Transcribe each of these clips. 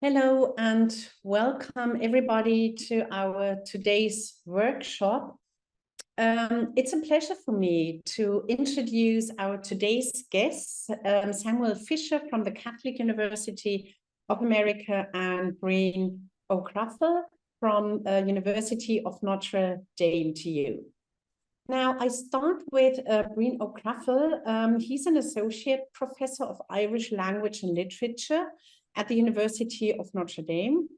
Hello and welcome everybody to our today's workshop. It's a pleasure for me to introduce our today's guests, Samuel Fisher from the Catholic University of America and Brian Ó Conchubhair from University of Notre Dame to you. Now, I start with Brian Ó Conchubhair. He's an associate professor of Irish language and literature at the University of Notre Dame,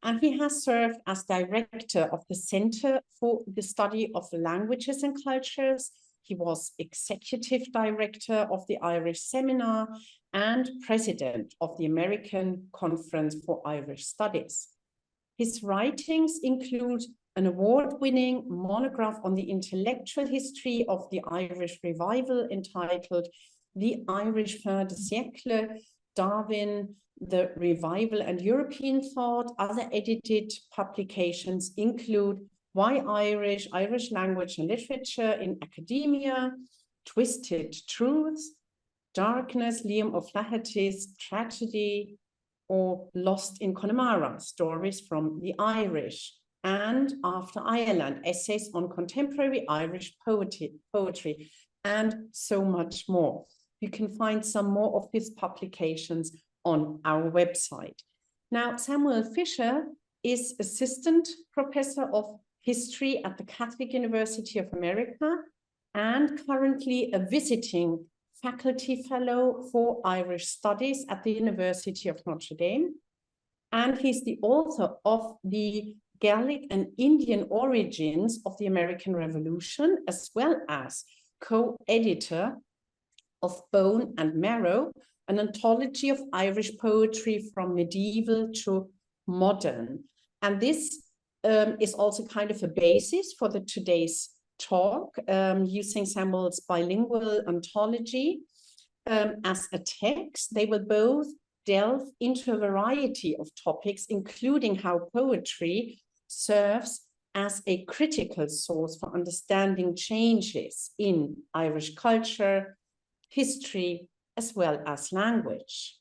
and he has served as director of the Center for the Study of Languages and Cultures. He was executive director of the Irish Seminar and president of the American Conference for Irish Studies. His writings include an award-winning monograph on the intellectual history of the Irish revival entitled The Irish Fin de Siècle, Darwin, the Revival and European Thought. Other edited publications include Why Irish, Irish Language and Literature in Academia, Twisted Truths, Darkness, Liam O'Flaherty's Tragedy, or Lost in Connemara, Stories from the Irish, and After Ireland, Essays on Contemporary Irish Poetry, and so much more. You can find some more of his publications on our website. Now, Samuel Fisher is Assistant Professor of History at the Catholic University of America and currently a visiting faculty fellow for Irish Studies at the University of Notre Dame. And he's the author of the Gaelic and Indian Origins of the American Revolution, as well as co-editor of Bone and Marrow, an anthology of Irish poetry from medieval to modern. And this is also kind of a basis for today's talk, using Samuel's bilingual anthology as a text. They will both delve into a variety of topics, including how poetry serves as a critical source for understanding changes in Irish culture, history, as well as language.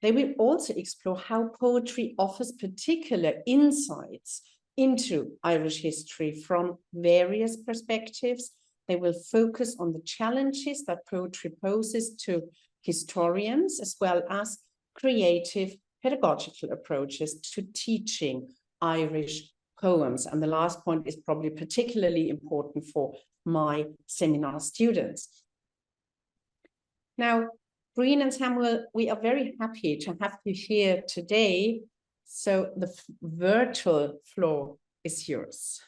They will also explore how poetry offers particular insights into Irish history from various perspectives. They will focus on the challenges that poetry poses to historians, as well as creative pedagogical approaches to teaching Irish poems. And the last point is probably particularly important for my seminar students. Now, Brian and Samuel, we are very happy to have you here today. So the virtual floor is yours.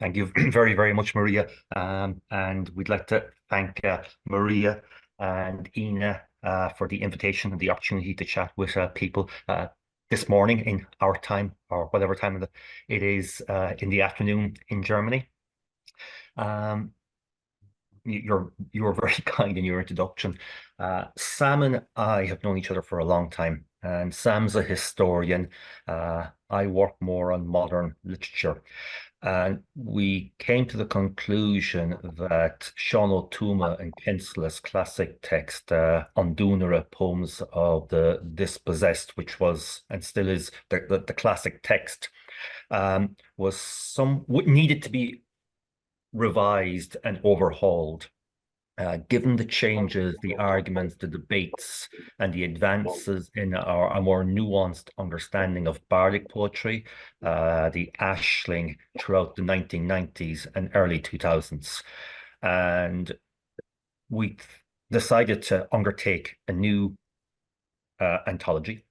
Thank you very, very much, Maria. And we'd like to thank Maria and Ina for the invitation and the opportunity to chat with people this morning in our time, or whatever time it is in the afternoon in Germany. You were very kind in your introduction. Sam and I have known each other for a long time, and Sam's a historian. I work more on modern literature. And we came to the conclusion that Sean O'Toole and Kinsella's classic text, On Dúnara, Poems of the Dispossessed, which was and still is the classic text, needed to be revised and overhauled, given the changes, the arguments, the debates, and the advances in a more nuanced understanding of bardic poetry, the ashling throughout the 1990s and early 2000s. And we decided to undertake a new anthology.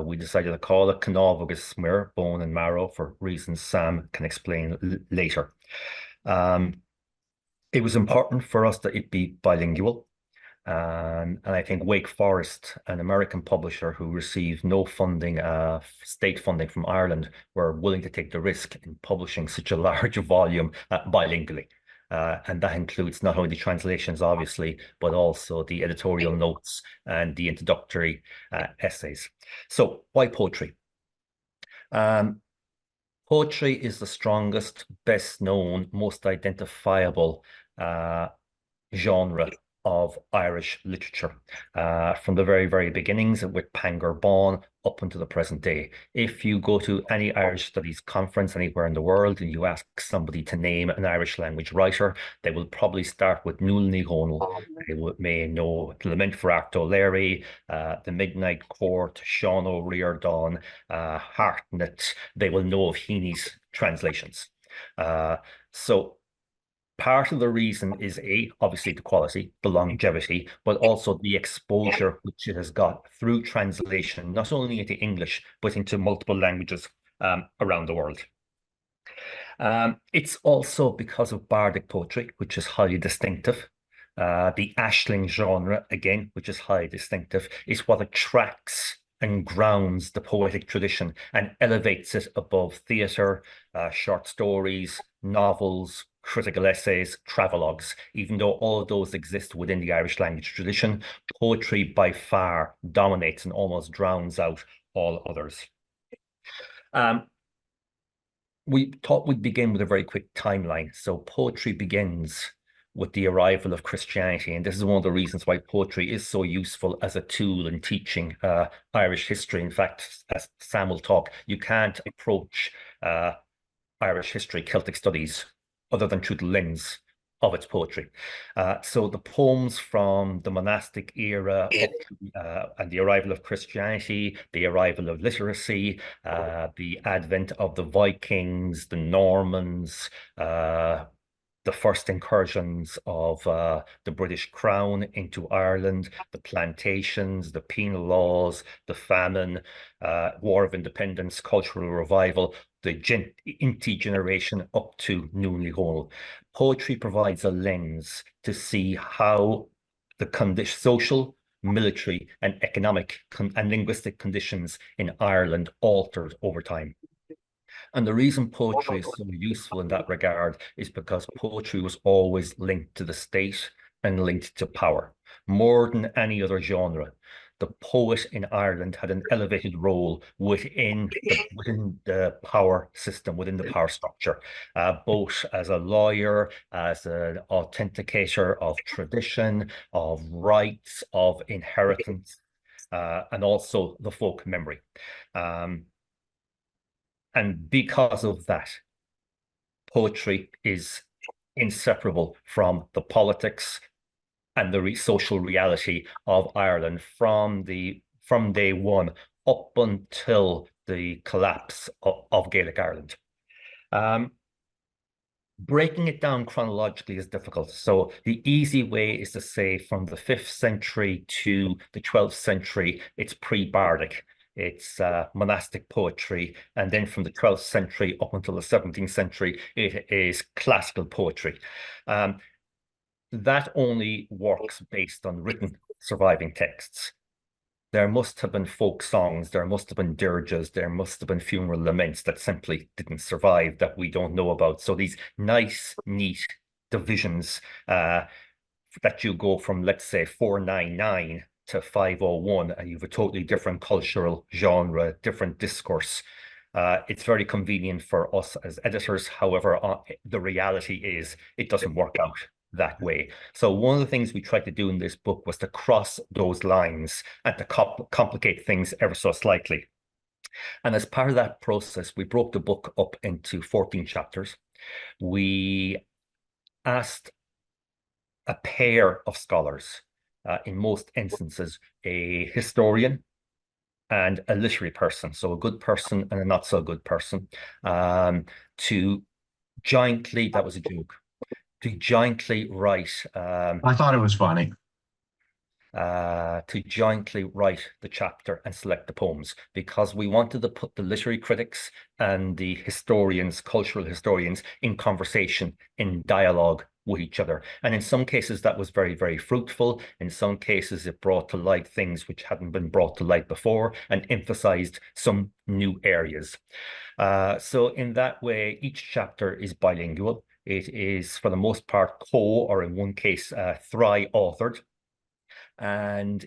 We decided to call it Cnámh, agus, Smior, Bone and Marrow, for reasons Sam can explain later. It was important for us that it be bilingual, and I think Wake Forest, an American publisher who received no funding, state funding from Ireland, were willing to take the risk in publishing such a large volume bilingually. And that includes not only the translations, obviously, but also the editorial notes and the introductory essays. So why poetry? Poetry is the strongest, best known, most identifiable genre of Irish literature, from the very, very beginnings with Pangur Bán up until the present day. If you go to any Irish Studies conference anywhere in the world and you ask somebody to name an Irish language writer, they will probably start with Nuala ní Dhomhnaill. They may know The Lament for Art O'Leary, The Midnight Court, Sean O'Riordan, Hartnett. They will know of Heaney's translations. So part of the reason is obviously the quality, the longevity, but also the exposure which it has got through translation, not only into English, but into multiple languages around the world. It's also because of bardic poetry, which is highly distinctive. The ashling genre, again, which is highly distinctive, is what attracts and grounds the poetic tradition and elevates it above theatre, short stories, novels, critical essays, travelogues. Even though all of those exist within the Irish language tradition, poetry by far dominates and almost drowns out all others. We thought we'd begin with a very quick timeline. So poetry begins with the arrival of Christianity, and this is one of the reasons why poetry is so useful as a tool in teaching Irish history. In fact, as Sam will talk, you can't approach Irish history, Celtic studies, other than through the lens of its poetry. So the poems from the monastic era and the arrival of Christianity, the arrival of literacy, the advent of the Vikings, the Normans, the first incursions of the British Crown into Ireland, the plantations, the penal laws, the famine, War of Independence, cultural revival, the Inti generation up to Nuala ní Dhomhnaill. Poetry provides a lens to see how the social, military, and economic and linguistic conditions in Ireland altered over time. And the reason poetry is so useful in that regard is because poetry was always linked to the state and linked to power. More than any other genre, the poet in Ireland had an elevated role within the power system, within the power structure, both as a lawyer, as an authenticator of tradition, of rights, of inheritance, and also the folk memory. And because of that, poetry is inseparable from the politics and the social reality of Ireland from day one up until the collapse of Gaelic Ireland. Breaking it down chronologically is difficult. So the easy way is to say from the 5th century to the 12th century, it's pre-bardic. It's monastic poetry, and then from the 12th century up until the 17th century, it is classical poetry. That only works based on written surviving texts. There must have been folk songs, there must have been dirges, there must have been funeral laments that simply didn't survive, that we don't know about. So these nice, neat divisions that you go from, let's say, 499 to 501, and you have a totally different cultural genre, different discourse. It's very convenient for us as editors. However, the reality is it doesn't work out that way. So one of the things we tried to do in this book was to cross those lines and to complicate things ever so slightly. And as part of that process, we broke the book up into 14 chapters. We asked a pair of scholars, in most instances, a historian and a literary person, so a good person and a not so good person, to jointly, that was a joke, to jointly write. I thought it was funny. To jointly write the chapter and select the poems, because we wanted to put the literary critics and the historians, cultural historians, in conversation, in dialogue with each other. And in some cases that was very, very fruitful. In some cases it brought to light things which hadn't been brought to light before and emphasized some new areas. So in that way, each chapter is bilingual. It is, for the most part, or in one case, thri-authored. And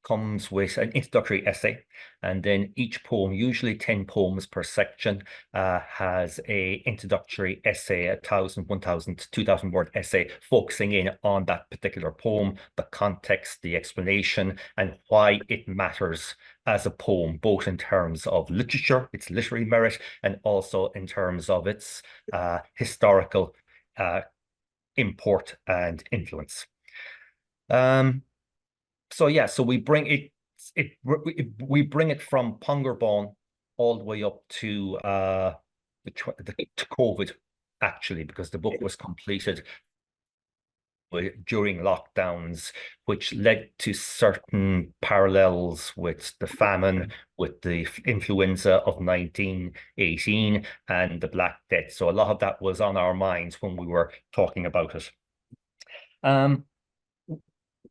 comes with an introductory essay, and then each poem, usually 10 poems per section, has a introductory essay, 1,000, 1,000, 2,000 word essay, focusing in on that particular poem, the context, the explanation, and why it matters as a poem, both in terms of literature, its literary merit, and also in terms of its historical import and influence. So yeah, so we bring it from Pongerbone all the way up to COVID, actually, because the book was completed during lockdowns, which led to certain parallels with the famine, with the influenza of 1918 and the Black Death. So a lot of that was on our minds when we were talking about it.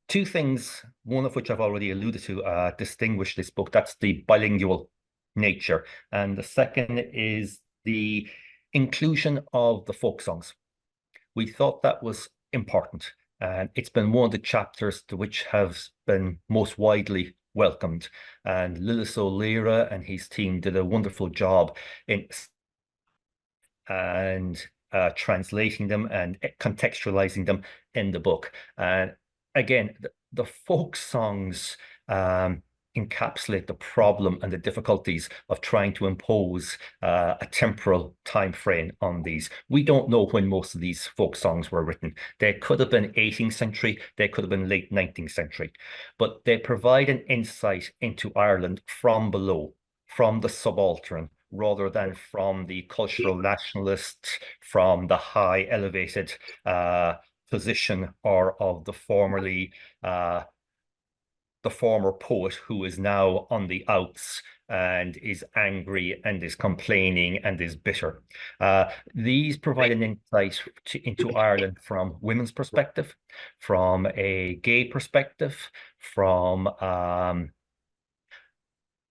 Two things, one of which I've already alluded to, distinguish this book. That's the bilingual nature. And the second is the inclusion of the folk songs. We thought that was important. And it's been one of the chapters to which has been most widely welcomed. And Lillis O'Leary and his team did a wonderful job in translating them and contextualizing them in the book. And again, the folk songs encapsulate the problem and the difficulties of trying to impose a temporal time frame on these. We don't know when most of these folk songs were written. They could have been 18th century, they could have been late 19th century, but they provide an insight into Ireland from below, from the subaltern, rather than from the cultural nationalist, from the high elevated position or of the former poet who is now on the outs and is angry and is complaining and is bitter. These provide an insight into Ireland from women's perspective, from a gay perspective, from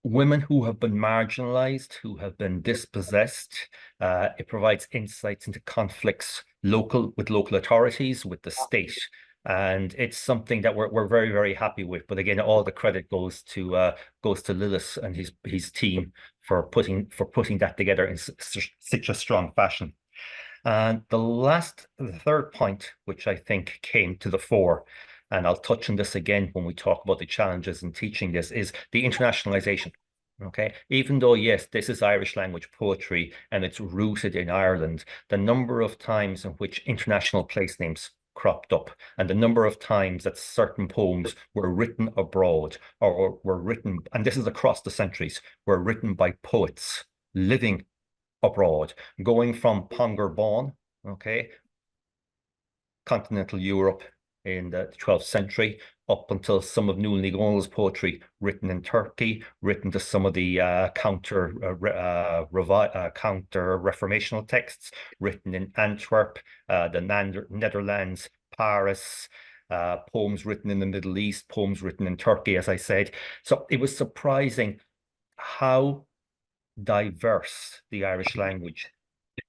women who have been marginalized, who have been dispossessed. It provides insights into conflicts with local authorities, with the state. And it's something that we're very, very happy with. But again, all the credit goes to Lillis and his team for putting that together in such a strong fashion. And the third point, which I think came to the fore, and I'll touch on this again when we talk about the challenges in teaching this, is the internationalization. Okay, even though, yes, this is Irish language poetry and it's rooted in Ireland, the number of times in which international place names cropped up and the number of times that certain poems were written abroad or were written, and this is across the centuries, were written by poets living abroad, going from Pongerbone, okay, continental Europe in the 12th century, up until some of Nuala ní Gcónaill's poetry written in Turkey, written to some of the counter-reformational texts written in Antwerp, the Netherlands, Paris, poems written in the Middle East, poems written in Turkey, as I said. So it was surprising how diverse the Irish language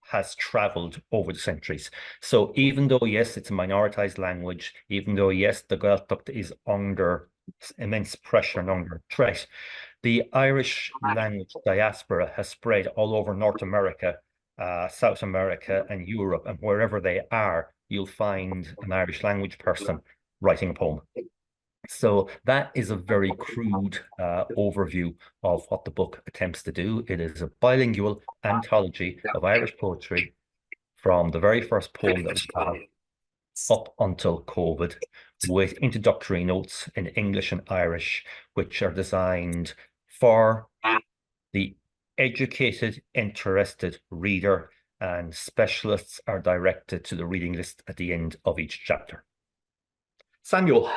has traveled over the centuries. So even though, yes, it's a minoritized language, even though, yes, the Gaeltacht is under immense pressure and under threat, the Irish language diaspora has spread all over North America, South America, and Europe, and wherever they are, you'll find an Irish language person writing a poem. So that is a very crude overview of what the book attempts to do. It is a bilingual anthology of Irish poetry from the very first poem that we have up until COVID, with introductory notes in English and Irish, which are designed for the educated, interested reader, and specialists are directed to the reading list at the end of each chapter. Samuel.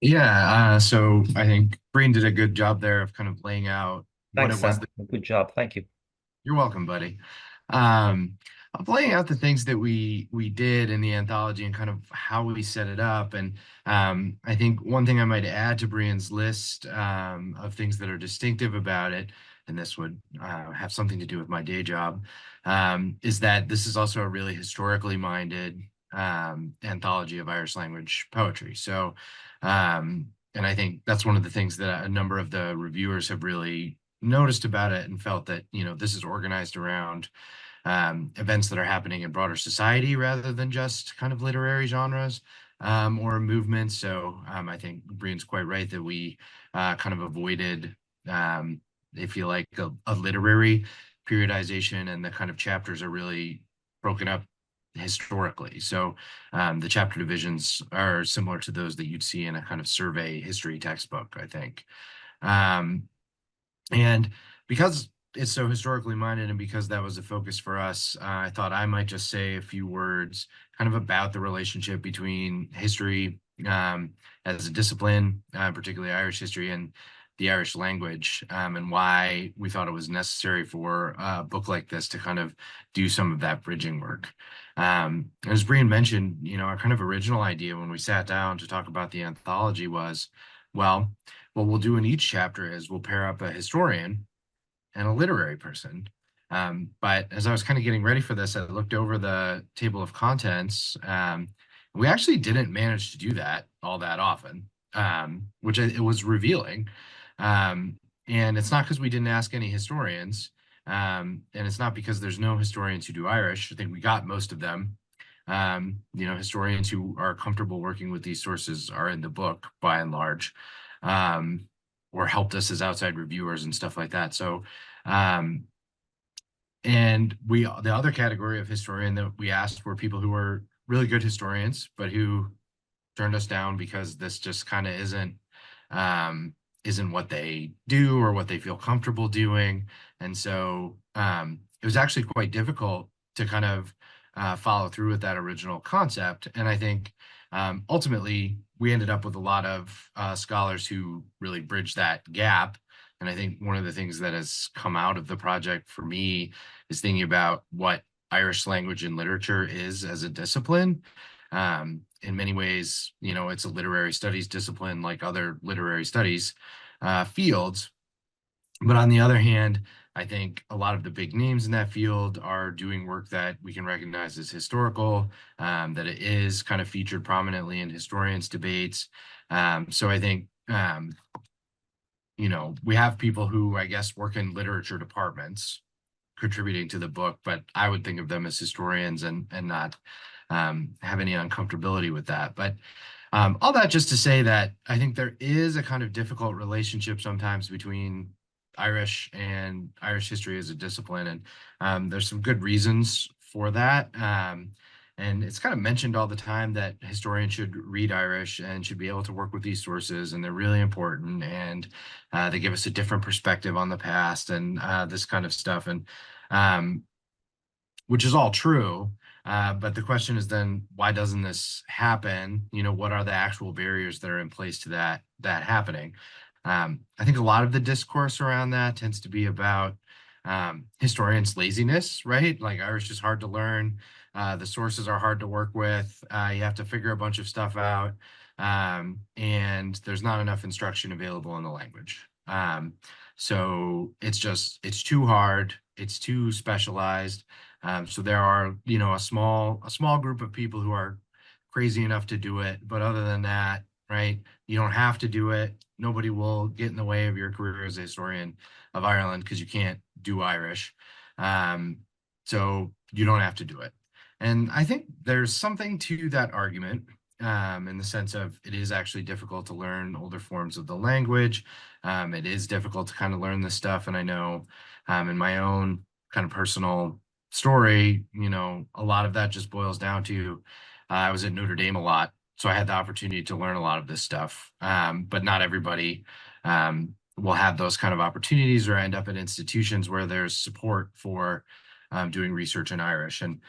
Yeah, so I think Brian did a good job there of kind of laying out what it was. Good job, thank you. You're welcome, buddy. Of laying out the things that we did in the anthology and kind of how we set it up. And I think one thing I might add to Brian's list of things that are distinctive about it, and this would have something to do with my day job, is that this is also a really historically minded anthology of Irish language poetry. So I think that's one of the things that a number of the reviewers have really noticed about it and felt that, this is organized around events that are happening in broader society rather than just kind of literary genres or movements. So I think Brian's quite right that we kind of avoided, if you like, a literary periodization, and the kind of chapters are really broken up historically. So the chapter divisions are similar to those that you'd see in a kind of survey history textbook, I think. And because it's so historically minded, and because that was a focus for us, I thought I might just say a few words kind of about the relationship between history as a discipline, particularly Irish history, and the Irish language, and why we thought it was necessary for a book like this to kind of do some of that bridging work. As Brian mentioned, our kind of original idea when we sat down to talk about the anthology was, well, what we'll do in each chapter is we'll pair up a historian and a literary person. But as I was kind of getting ready for this, I looked over the table of contents. We actually didn't manage to do that all that often, which it was revealing. And it's not because we didn't ask any historians, and it's not because there's no historians who do Irish. I think we got most of them. Historians who are comfortable working with these sources are in the book by and large, or helped us as outside reviewers and stuff like that. So, and the other category of historian that we asked were people who were really good historians, but who turned us down because this just kind of isn't what they do or what they feel comfortable doing. And so it was actually quite difficult to kind of follow through with that original concept. And I think ultimately we ended up with a lot of scholars who really bridged that gap. And I think one of the things that has come out of the project for me is thinking about what Irish language and literature is as a discipline. In many ways, it's a literary studies discipline like other literary studies fields. But on the other hand, I think a lot of the big names in that field are doing work that we can recognize as historical, that it is kind of featured prominently in historians' debates. So I think, we have people who, I guess, work in literature departments contributing to the book, but I would think of them as historians and not have any uncomfortability with that. But all that just to say that I think there is a kind of difficult relationship sometimes between Irish and Irish history as a discipline. And there's some good reasons for that. And it's kind of mentioned all the time that historians should read Irish and should be able to work with these sources, and they're really important. And they give us a different perspective on the past and this kind of stuff. And which is all true. But the question is then, why doesn't this happen? What are the actual barriers that are in place to that happening? I think a lot of the discourse around that tends to be about historians' laziness, right? Like Irish is hard to learn. The sources are hard to work with. You have to figure a bunch of stuff out. And there's not enough instruction available in the language. So it's too hard. It's too specialized. So there are, a small group of people who are crazy enough to do it. But other than that, right, you don't have to do it. Nobody will get in the way of your career as a historian of Ireland because you can't do Irish. So you don't have to do it. And I think there's something to that argument in the sense of it is actually difficult to learn older forms of the language. It is difficult to kind of learn this stuff. And I know in my own kind of personal story, a lot of that just boils down to I was at Notre Dame a lot. So I had the opportunity to learn a lot of this stuff. But not everybody will have those kind of opportunities or end up at institutions where there's support for doing research in Irish. And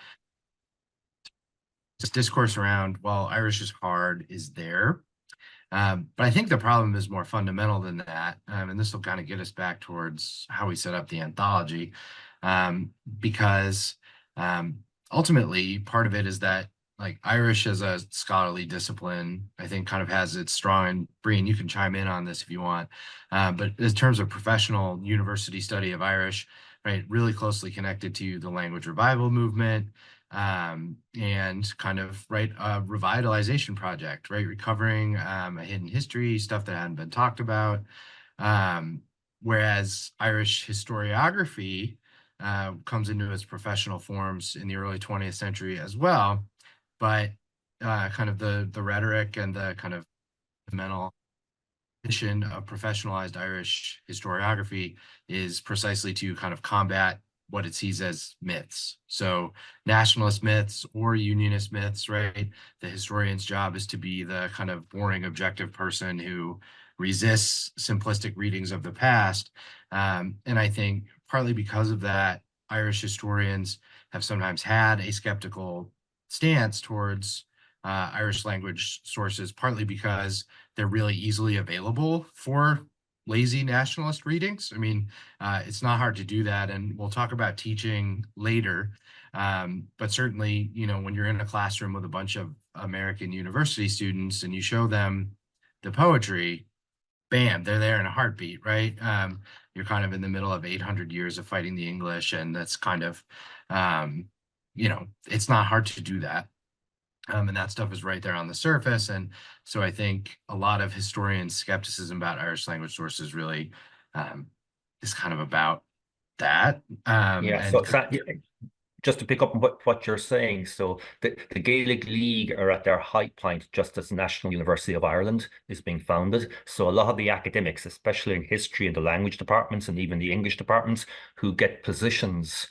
this discourse around, well, Irish is hard is there. But I think the problem is more fundamental than that. And this will kind of get us back towards how we set up the anthology. Because ultimately part of it is that like Irish as a scholarly discipline, I think kind of has its strong, and Brian, you can chime in on this if you want. But in terms of professional university study of Irish, right, really closely connected to the language revival movement, and kind of a revitalization project, right? Recovering a hidden history, stuff that hadn't been talked about. Whereas Irish historiography comes into its professional forms in the early 20th century as well, but kind of the rhetoric and the kind of mental mission of professionalized Irish historiography is precisely to kind of combat what it sees as myths. So nationalist myths or unionist myths, right? The historian's job is to be the kind of boring, objective person who resists simplistic readings of the past. And I think partly because of that, Irish historians have sometimes had a skeptical stance towards Irish language sources, partly because they're really easily available for lazy nationalist readings. I mean, it's not hard to do that, and we'll talk about teaching later. But certainly, you know, when you're in a classroom with a bunch of American university students and you show them the poetry, bam, they're there in a heartbeat, right? You're kind of in the middle of 800 years of fighting the English, and that's kind of, you know, it's not hard to do that. And that stuff is right there on the surface. And so I think a lot of historians' skepticism about Irish language sources really is kind of about that. Yeah, And so just to pick up on what you're saying, so the Gaelic League are at their high point just as the National University of Ireland is being founded. So a lot of the academics, especially in history and the language departments and even the English departments, who get positions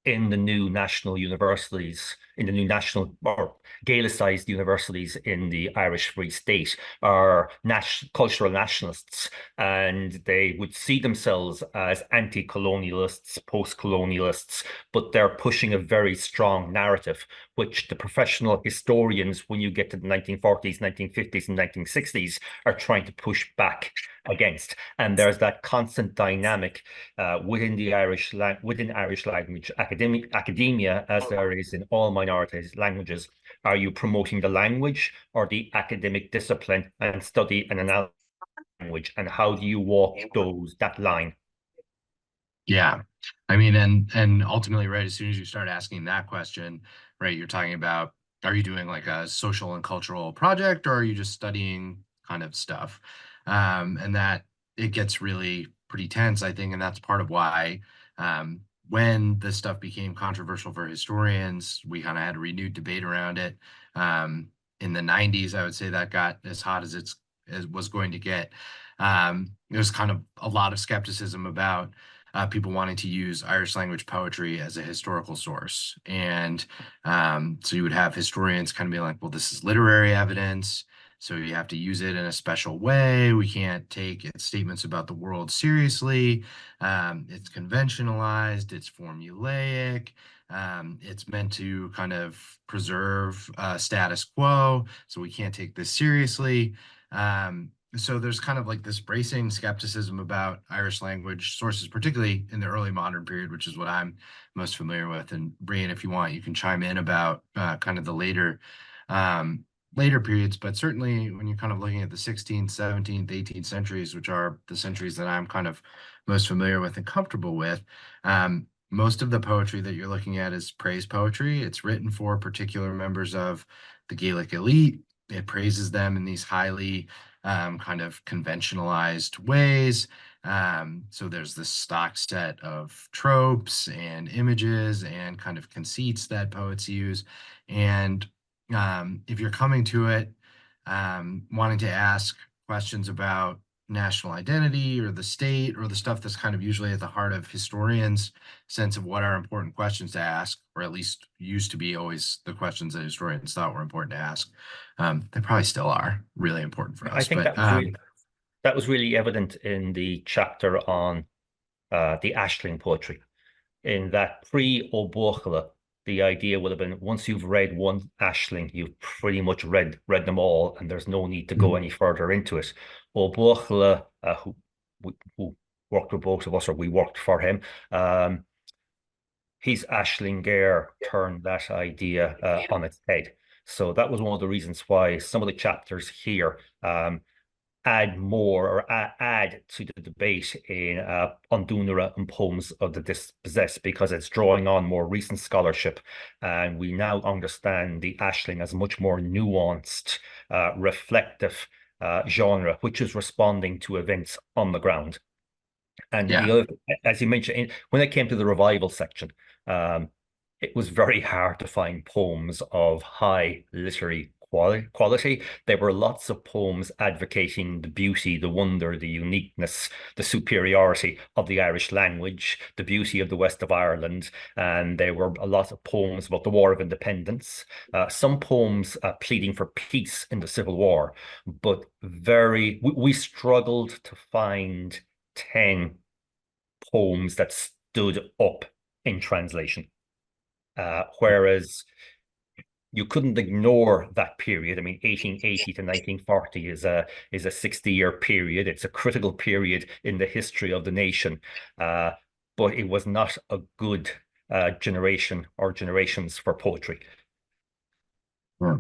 in the new national universities, in the new national or Gaelicized universities in the Irish Free State, are cultural nationalists, and they would see themselves as anti-colonialists, post-colonialists, but they're pushing a very strong narrative, which the professional historians, when you get to the 1940s, 1950s, and 1960s, are trying to push back against. And there's that constant dynamic within Irish language academia, as there is in all minority languages. Are you promoting the language or the academic discipline and study and analysis language? And how do you walk that line? yeah, I mean, and ultimately, right, as soon as you start asking that question, right, you're talking about, are you doing like a social and cultural project, or are you just studying kind of stuff? And that it gets really pretty tense, I think, and that's part of why when this stuff became controversial for historians, we kind of had a renewed debate around it. In the 90s, I would say that got as hot as it was going to get. There's kind of a lot of skepticism about people wanting to use Irish language poetry as a historical source. And so you would have historians kind of be like, well, this is literary evidence, so you have to use it in a special way. We can't take its statements about the world seriously. It's conventionalized, it's formulaic. It's meant to kind of preserve status quo, so we can't take this seriously. So there's kind of like this bracing skepticism about Irish language sources, particularly in the early modern period, which is what I'm most familiar with. And Brian, if you want, you can chime in about kind of the later periods, but certainly when you're kind of looking at the 16th, 17th, 18th centuries, which are the centuries that I'm kind of most familiar with and comfortable with, most of the poetry that you're looking at is praise poetry. It's written for particular members of the Gaelic elite. It praises them in these highly kind of conventionalized ways. So there's this stock set of tropes and images and kind of conceits that poets use. And if you're coming to it wanting to ask questions about national identity or the state or the stuff that's kind of usually at the heart of historians' sense of what are important questions to ask, or at least used to be always the questions that historians thought were important to ask. They probably still are really important for us. I think but that was really evident in the chapter on the Aisling poetry. In that pre-Ó Buachalla, the idea would have been, once you've read one Aisling, you've pretty much read them all, and there's no need to go any further into it. Ó Buachalla, who worked with both of us, or we worked for him, his Aisling Gair turned that idea on its head. So that was one of the reasons why some of the chapters here add more or add to the debate in on Dúnmhaire and poems of the dispossessed, because it's drawing on more recent scholarship, and we now understand the Aisling as a much more nuanced, reflective genre, which is responding to events on the ground. And the other, as you mentioned, when it came to the revival section, it was very hard to find poems of high literary quality. There were lots of poems advocating the beauty, the wonder, the uniqueness, the superiority of the Irish language, the beauty of the west of Ireland, and there were a lot of poems about the War of Independence, some poems pleading for peace in the Civil War, but we struggled to find 10 poems that stood up in translation, whereas you couldn't ignore that period. I mean, 1880 to 1940 is a 60-year period. It's a critical period in the history of the nation, but it was not a good generation or generations for poetry. Yeah.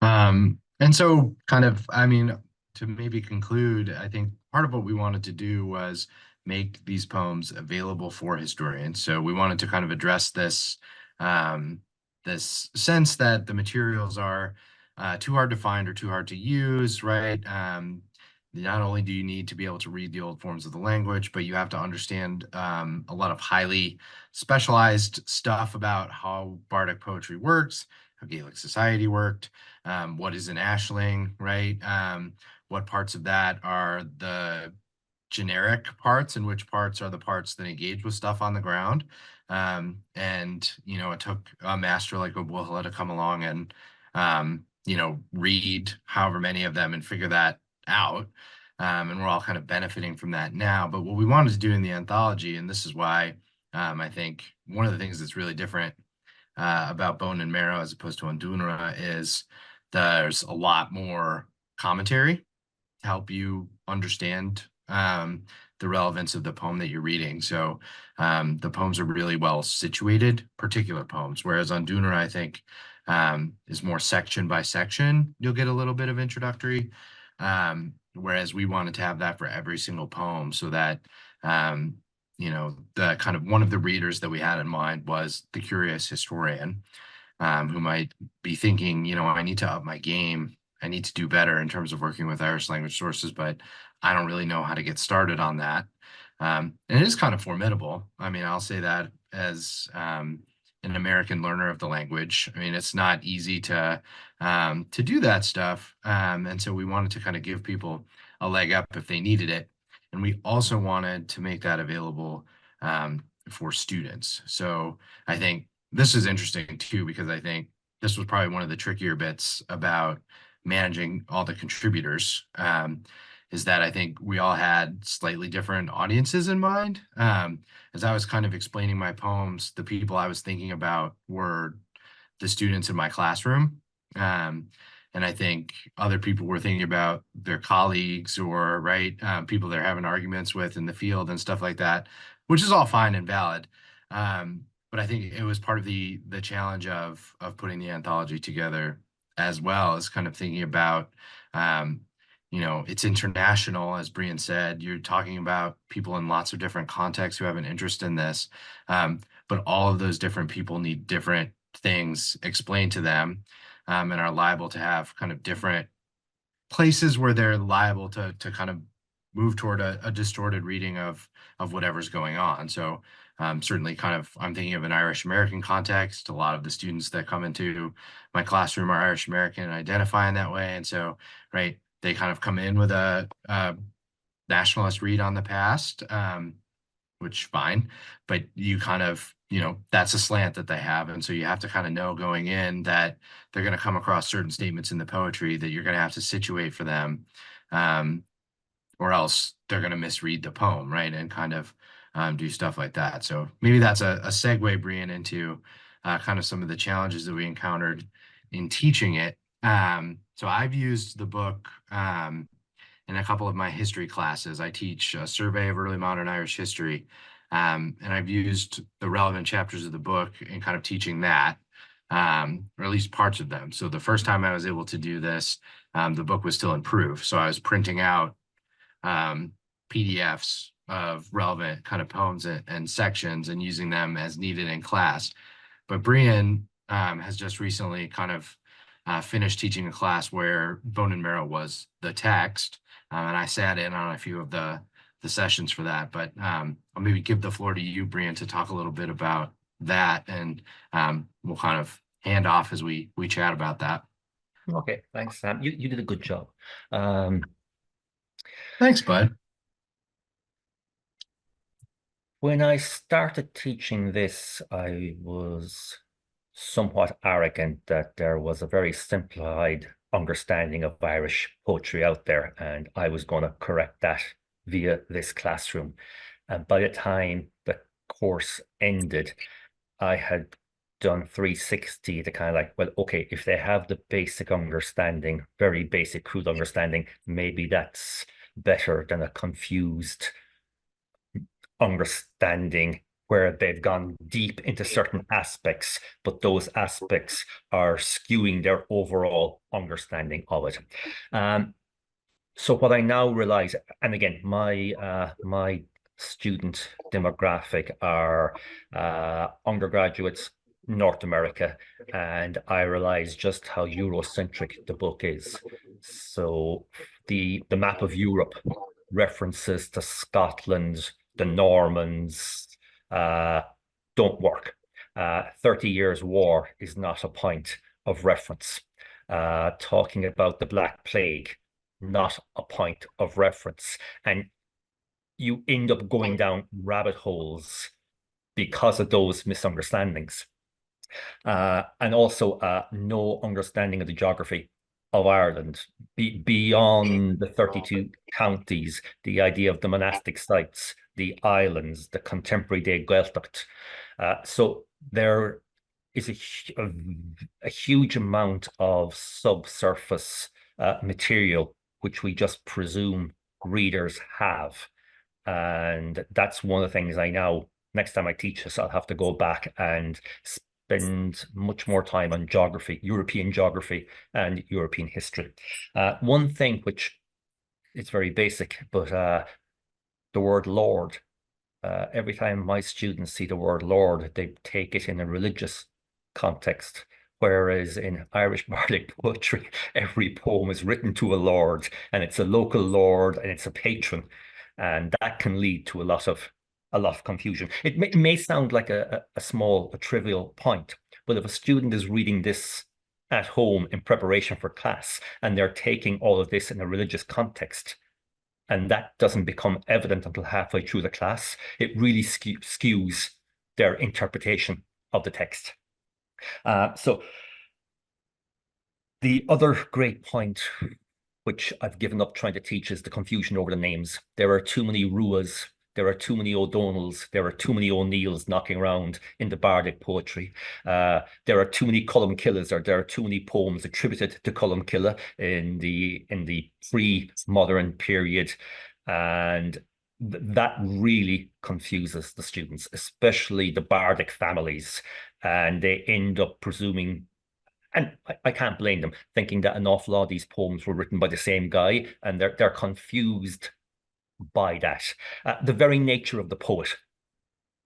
And so kind of, I mean, to maybe conclude, I think part of what we wanted to do was make these poems available for historians. So we wanted to kind of address this this sense that the materials are too hard to find or too hard to use, right? Not only do you need to be able to read the old forms of the language, but you have to understand a lot of highly specialized stuff about how Bardic poetry works, how Gaelic society worked, what is an Aisling, right? What parts of that are the generic parts and which parts are the parts that engage with stuff on the ground. And, you know, it took a master like Ó to come along and, you know, read however many of them and figure that out. And we're all kind of benefiting from that now. But what we wanted to do in the anthology, and this is why I think one of the things that's really different about Bone and Marrow as opposed to Dúnmhaire is there's a lot more commentary to help you understand the relevance of the poem that you're reading. So the poems are really well situated, particular poems, whereas on Dúnmhaire, I think, is more section by section. You'll get a little bit of introductory, whereas we wanted to have that for every single poem so that, you know, the kind of one of the readers that we had in mind was the curious historian, who might be thinking, you know, I need to up my game. I need to do better in terms of working with Irish language sources, but I don't really know how to get started on that. And it is kind of formidable. I mean, I'll say that as an American learner of the language. I mean, it's not easy to do that stuff. And so we wanted to kind of give people a leg up if they needed it. And we also wanted to make that available for students. So I think this is interesting too, because I think this was probably one of the trickier bits about managing all the contributors, is that I think we all had slightly different audiences in mind. As I was kind of explaining my poems, the people I was thinking about were the students in my classroom. And I think other people were thinking about their colleagues or, right, people they're having arguments with in the field and stuff like that, which is all fine and valid. But I think it was part of the challenge of putting the anthology together, as well as kind of thinking about, you know, it's international, as Brian said. You're talking about people in lots of different contexts who have an interest in this, but all of those different people need different things explained to them, and are liable to have kind of different places where they're liable to kind of move toward a distorted reading of whatever's going on. So certainly kind of, I'm thinking of an Irish American context. A lot of the students that come into my classroom are Irish American and identify in that way. And so, right, they kind of come in with a nationalist read on the past, which fine, but you kind of, you know, that's a slant that they have. And so you have to kind of know going in that they're going to come across certain statements in the poetry that you're going to have to situate for them, or else they're going to misread the poem, right? And kind of do stuff like that. So maybe that's a segue, Brian, into kind of some of the challenges that we encountered in teaching it. So I've used the book in a couple of my history classes. I teach a survey of early modern Irish history, and I've used the relevant chapters of the book in kind of teaching that. or at least parts of them. So the first time I was able to do this, the book was still in proof. So I was printing out PDFs of relevant kind of poems and sections and using them as needed in class. But Brian has just recently kind of finished teaching a class where Bone and Marrow was the text. And I sat in on a few of the sessions for that. But I'll maybe give the floor to you, Brian, to talk a little bit about that. And we'll kind of hand off as we chat about that. Okay, thanks, Sam. You did a good job. Thanks, bud. When I started teaching this, I was somewhat arrogant that there was a very simplified understanding of Irish poetry out there, and I was going to correct that via this classroom. And by the time the course ended, I had done 360 to kind of like, well, okay, if they have the basic understanding, very basic, crude understanding, maybe that's better than a confused understanding where they've gone deep into certain aspects, but those aspects are skewing their overall understanding of it. So what I now realize, and again, my student demographic are undergraduates, North America, and I realize just how Eurocentric the book is. So the map of Europe, references to Scotland, the Normans, don't work. 30 Years' War is not a point of reference. Talking about the Black Plague, not a point of reference. And you end up going down rabbit holes because of those misunderstandings. And also no understanding of the geography of Ireland, beyond the 32 counties, the idea of the monastic sites, the islands, the contemporary day Gaeltacht. So there is a huge amount of subsurface material which we just presume readers have. And that's one of the things I now, next time I teach this, I'll have to go back and spend much more time on geography, European geography and European history. One thing which is very basic, but the word Lord, every time my students see the word Lord, they take it in a religious context. Whereas in Irish bardic poetry, every poem is written to a lord, and it's a local lord, and it's a patron, and that can lead to a lot of confusion. It may sound like a trivial point, but if a student is reading this at home in preparation for class, and they're taking all of this in a religious context, and that doesn't become evident until halfway through the class, it really skews their interpretation of the text. So the other great point, which I've given up trying to teach, is the confusion over the names. There are too many Ruas, there are too many O'Donnells, there are too many O'Neills knocking around in the bardic poetry. There are too many Columkillas, or there are too many poems attributed to Columkilla in the pre-modern period, and that really confuses the students, especially the bardic families, and they end up presuming, and I can't blame them, thinking that an awful lot of these poems were written by the same guy, and they're confused by that. The very nature of the poet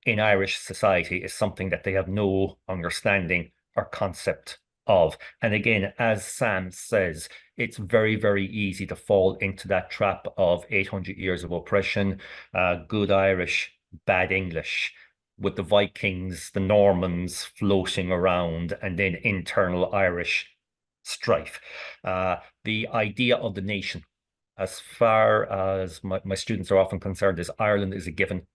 in Irish society is something that they have no understanding or concept of. And again, as Sam says, it's very, very easy to fall into that trap of 800 years of oppression, good Irish, bad English, with the Vikings, the Normans floating around, and then internal Irish strife. The idea of the nation, as far as my students are often concerned, is Ireland is a given,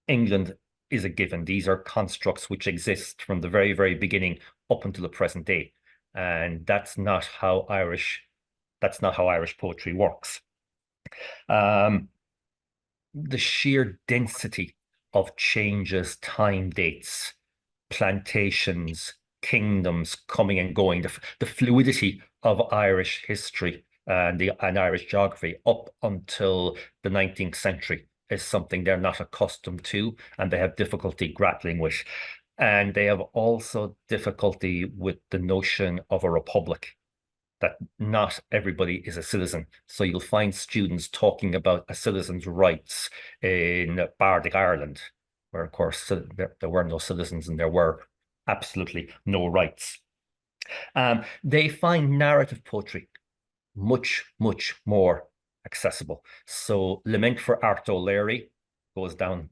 England is a given. These are constructs which exist from the very, very beginning up until the present day. And that's not how Irish poetry works. The sheer density of changes, time dates, plantations, kingdoms coming and going, the fluidity of Irish history and Irish geography up until the 19th century is something they're not accustomed to, and they have difficulty grappling with. And they have also difficulty with the notion of a republic, that not everybody is a citizen. So you'll find students talking about a citizen's rights in Bardic Ireland, where of course there were no citizens and there were absolutely no rights. They find narrative poetry much, much more accessible. So Lament for Art O'Leary goes down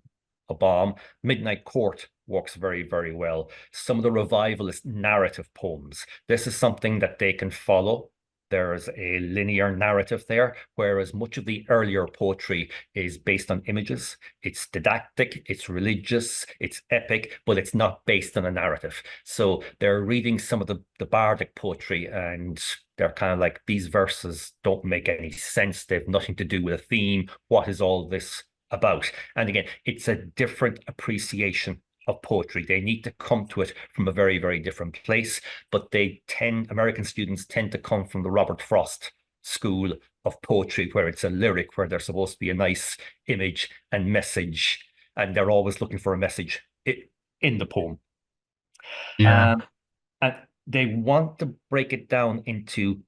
a bomb. Midnight Court works very, very well. Some of the revivalist narrative poems, this is something that they can follow. There's a linear narrative there, whereas much of the earlier poetry is based on images. It's didactic, it's religious, it's epic, but it's not based on a narrative. So they're reading some of the bardic poetry and they're kind of like, these verses don't make any sense. They have nothing to do with a theme. What is all this about? And again, it's a different appreciation of poetry. They need to come to it from a very, very different place, but American students tend to come from the Robert Frost school of poetry, where it's a lyric, where there's supposed to be a nice image and message, and they're always looking for a message in the poem. Yeah. And they want to break it down into,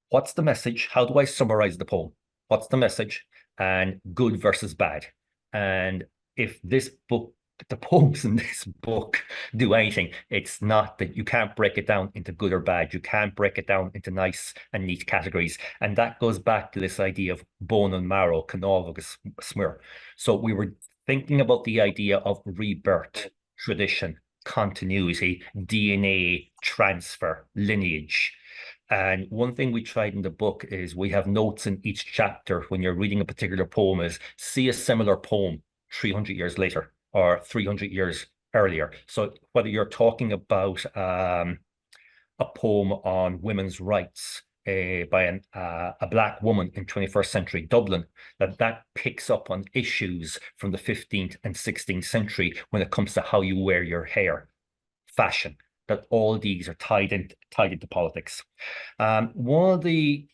what's the message? How do I summarize the poem? What's the message? And good versus bad. And if this book, the poems in this book do anything, it's not that you can't break it down into good or bad. You can't break it down into nice and neat categories. And that goes back to this idea of bone and marrow, Cnámh, agus, Smior. So we were thinking about the idea of rebirth, tradition, continuity, DNA, transfer, lineage. And one thing we tried in the book is we have notes in each chapter when you're reading a particular poem is, see a similar poem 300 years later or 300 years earlier. So whether you're talking about a poem on women's rights by a Black woman in 21st century Dublin, that picks up on issues from the 15th and 16th century when it comes to how you wear your hair, fashion, that all these are tied into politics. One of the...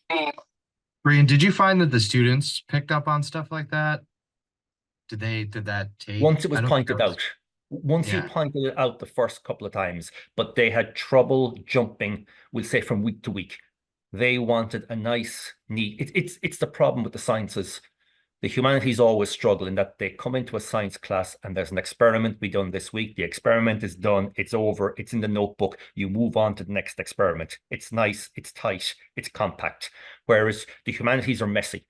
Brian, did you find that the students picked up on stuff like that? Did that take? Once it was pointed out. Once you pointed it out the first couple of times, but they had trouble jumping, we'll say, from week to week. They wanted a nice, neat... It's the problem with the sciences. The humanities always struggle in that they come into a science class and there's an experiment we done this week. The experiment is done, it's over, it's in the notebook. You move on to the next experiment. It's nice, it's tight, it's compact. Whereas the humanities are messy.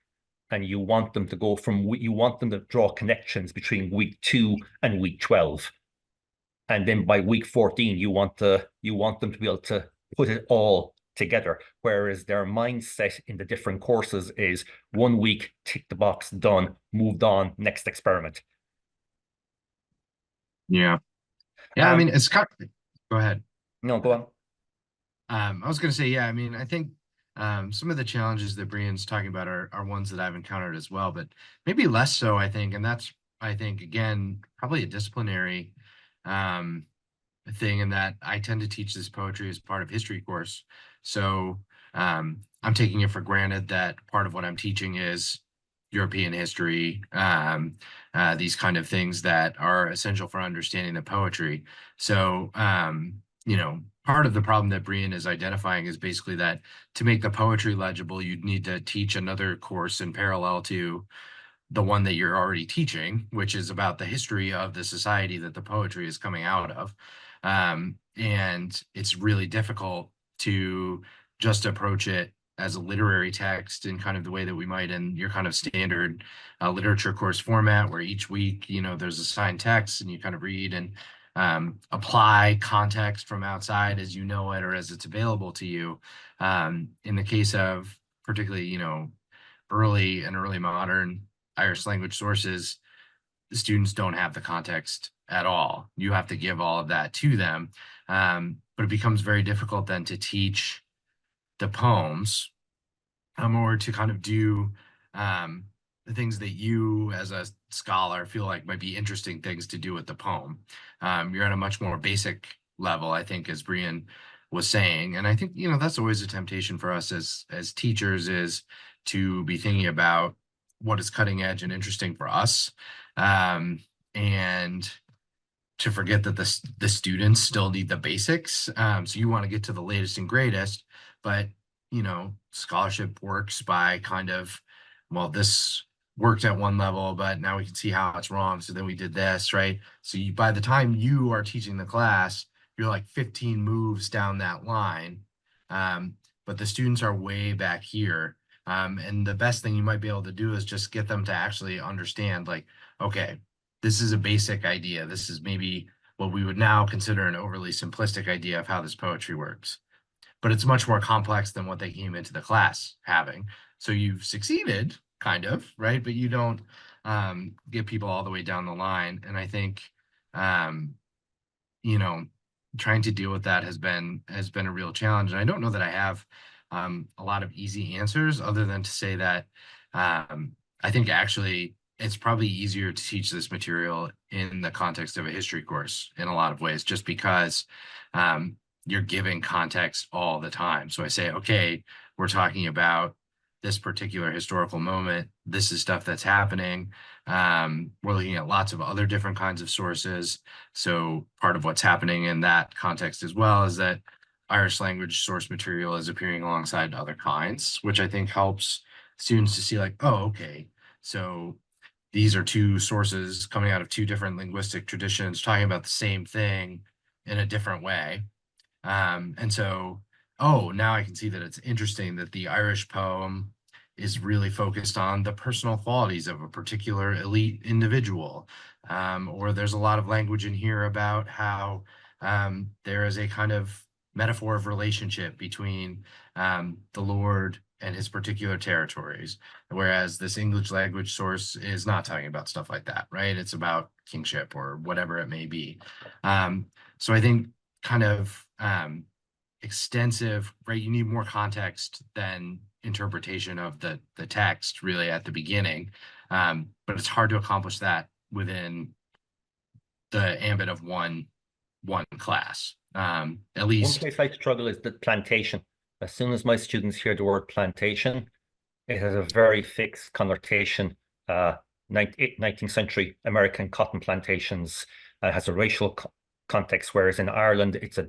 And you want them to go you want them to draw connections between week 2 and week 12. And then by week 14, you want them to be able to put it all together. Whereas their mindset in the different courses is 1 week, tick the box, done, moved on, next experiment. Yeah. Yeah, I mean, it's kind of, go ahead. No, go on. I was going to say, yeah, I mean, I think some of the challenges that Brian's talking about are ones that I've encountered as well, but maybe less so, I think. And that's, I think, again, probably a disciplinary thing, in that I tend to teach this poetry as part of history course. So I'm taking it for granted that part of what I'm teaching is European history, these kind of things that are essential for understanding the poetry. So, you know, part of the problem that Brian is identifying is basically that to make the poetry legible, you'd need to teach another course in parallel to the one that you're already teaching, which is about the history of the society that the poetry is coming out of. And it's really difficult to just approach it as a literary text in kind of the way that we might in your kind of standard literature course format, where each week, you know, there's assigned text and you kind of read and apply context from outside as you know it or as it's available to you. In the case of particularly, you know, early modern Irish language sources, the students don't have the context at all. You have to give all of that to them. But it becomes very difficult then to teach the poems or to kind of do the things that you as a scholar feel like might be interesting things to do with the poem. You're at a much more basic level, I think, as Brian was saying. And I think, you know, that's always a temptation for us as teachers, is to be thinking about what is cutting edge and interesting for us, and to forget that the students still need the basics. So you want to get to the latest and greatest, but scholarship works by kind of, well, this worked at one level, but now we can see how it's wrong. So then we did this, right? So by the time you are teaching the class, you're like 15 moves down that line. But the students are way back here. And the best thing you might be able to do is just get them to actually understand, like, okay, this is a basic idea. This is maybe what we would now consider an overly simplistic idea of how this poetry works. But it's much more complex than what they came into the class having. So you've succeeded, kind of, right? But you don't get people all the way down the line. And I think, trying to deal with that has been a real challenge. And I don't know that I have a lot of easy answers, other than to say that I think actually it's probably easier to teach this material in the context of a history course in a lot of ways, just because you're giving context all the time. So I say, okay, we're talking about this particular historical moment. This is stuff that's happening. We're looking at lots of other different kinds of sources. So part of what's happening in that context as well is that Irish language source material is appearing alongside other kinds, which I think helps students to see, like, oh, okay, so these are two sources coming out of two different linguistic traditions talking about the same thing in a different way. And so, oh, now I can see that it's interesting that the Irish poem is really focused on the personal qualities of a particular elite individual. Or there's a lot of language in here about how there is a kind of metaphor of relationship between the Lord and his particular territories, whereas this English language source is not talking about stuff like that, right? It's about kingship or whatever it may be. So I think kind of extensive, right? You need more context than interpretation of the text really at the beginning, but it's hard to accomplish that within the ambit of one class. At least one place I struggle is the plantation. As soon as my students hear the word plantation, it has a very fixed connotation. 19th century American cotton plantations has a racial context, whereas in Ireland, it's a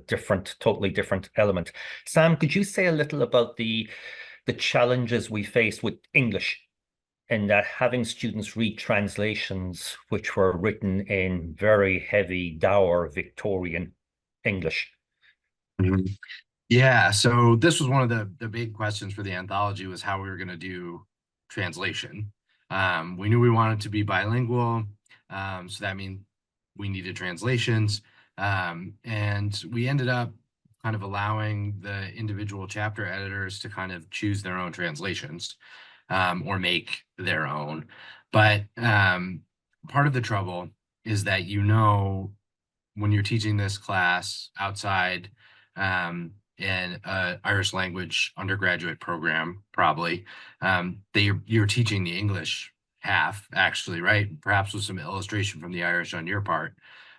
totally different element. Sam, could you say a little about the challenges we face with English, in that having students read translations which were written in very heavy, dour Victorian English? Mm-hmm. Yeah, so this was one of the big questions for the anthology, was how we were going to do translation. We knew we wanted to be bilingual, so that means we needed translations, and we ended up kind of allowing the individual chapter editors to kind of choose their own translations, or make their own. But part of the trouble is that, when you're teaching this class outside in an Irish language undergraduate program, probably, you're teaching the English half, actually, right? Perhaps with some illustration from the Irish on your part.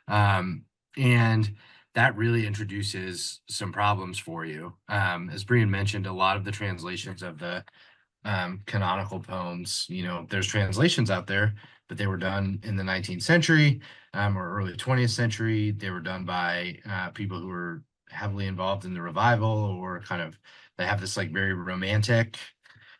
And that really introduces some problems for you. As Brian mentioned, a lot of the translations of the canonical poems, there's translations out there, but they were done in the 19th century or early 20th century. They were done by people who were heavily involved in the revival, or they have this like very romantic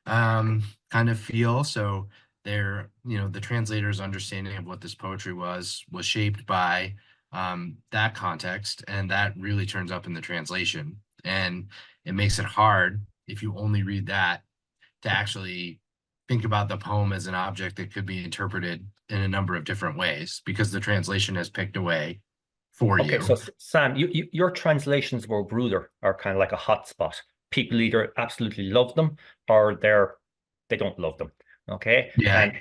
kind of feel. So they're, the translator's understanding of what this poetry was shaped by that context, and that really turns up in the translation. And it makes it hard, if you only read that, to actually think about the poem as an object that could be interpreted in a number of different ways, because the translation has picked a way for you. Okay, so Sam, your translations of Ó Brúdar are kind of like a hotspot. People either absolutely love them or they don't love them. Okay. Yeah.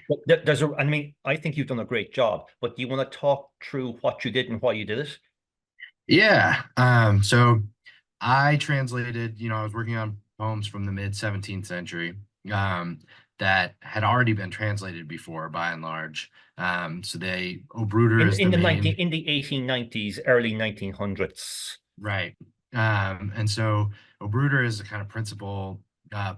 And I think you've done a great job, but do you want to talk through what you did and why you did it? Yeah. So I translated, I was working on poems from the mid 17th century that had already been translated before, by and large. So Ó Brúdar is in the 1890s, early 1900s. Right. And so Ó Brúdar is the kind of principal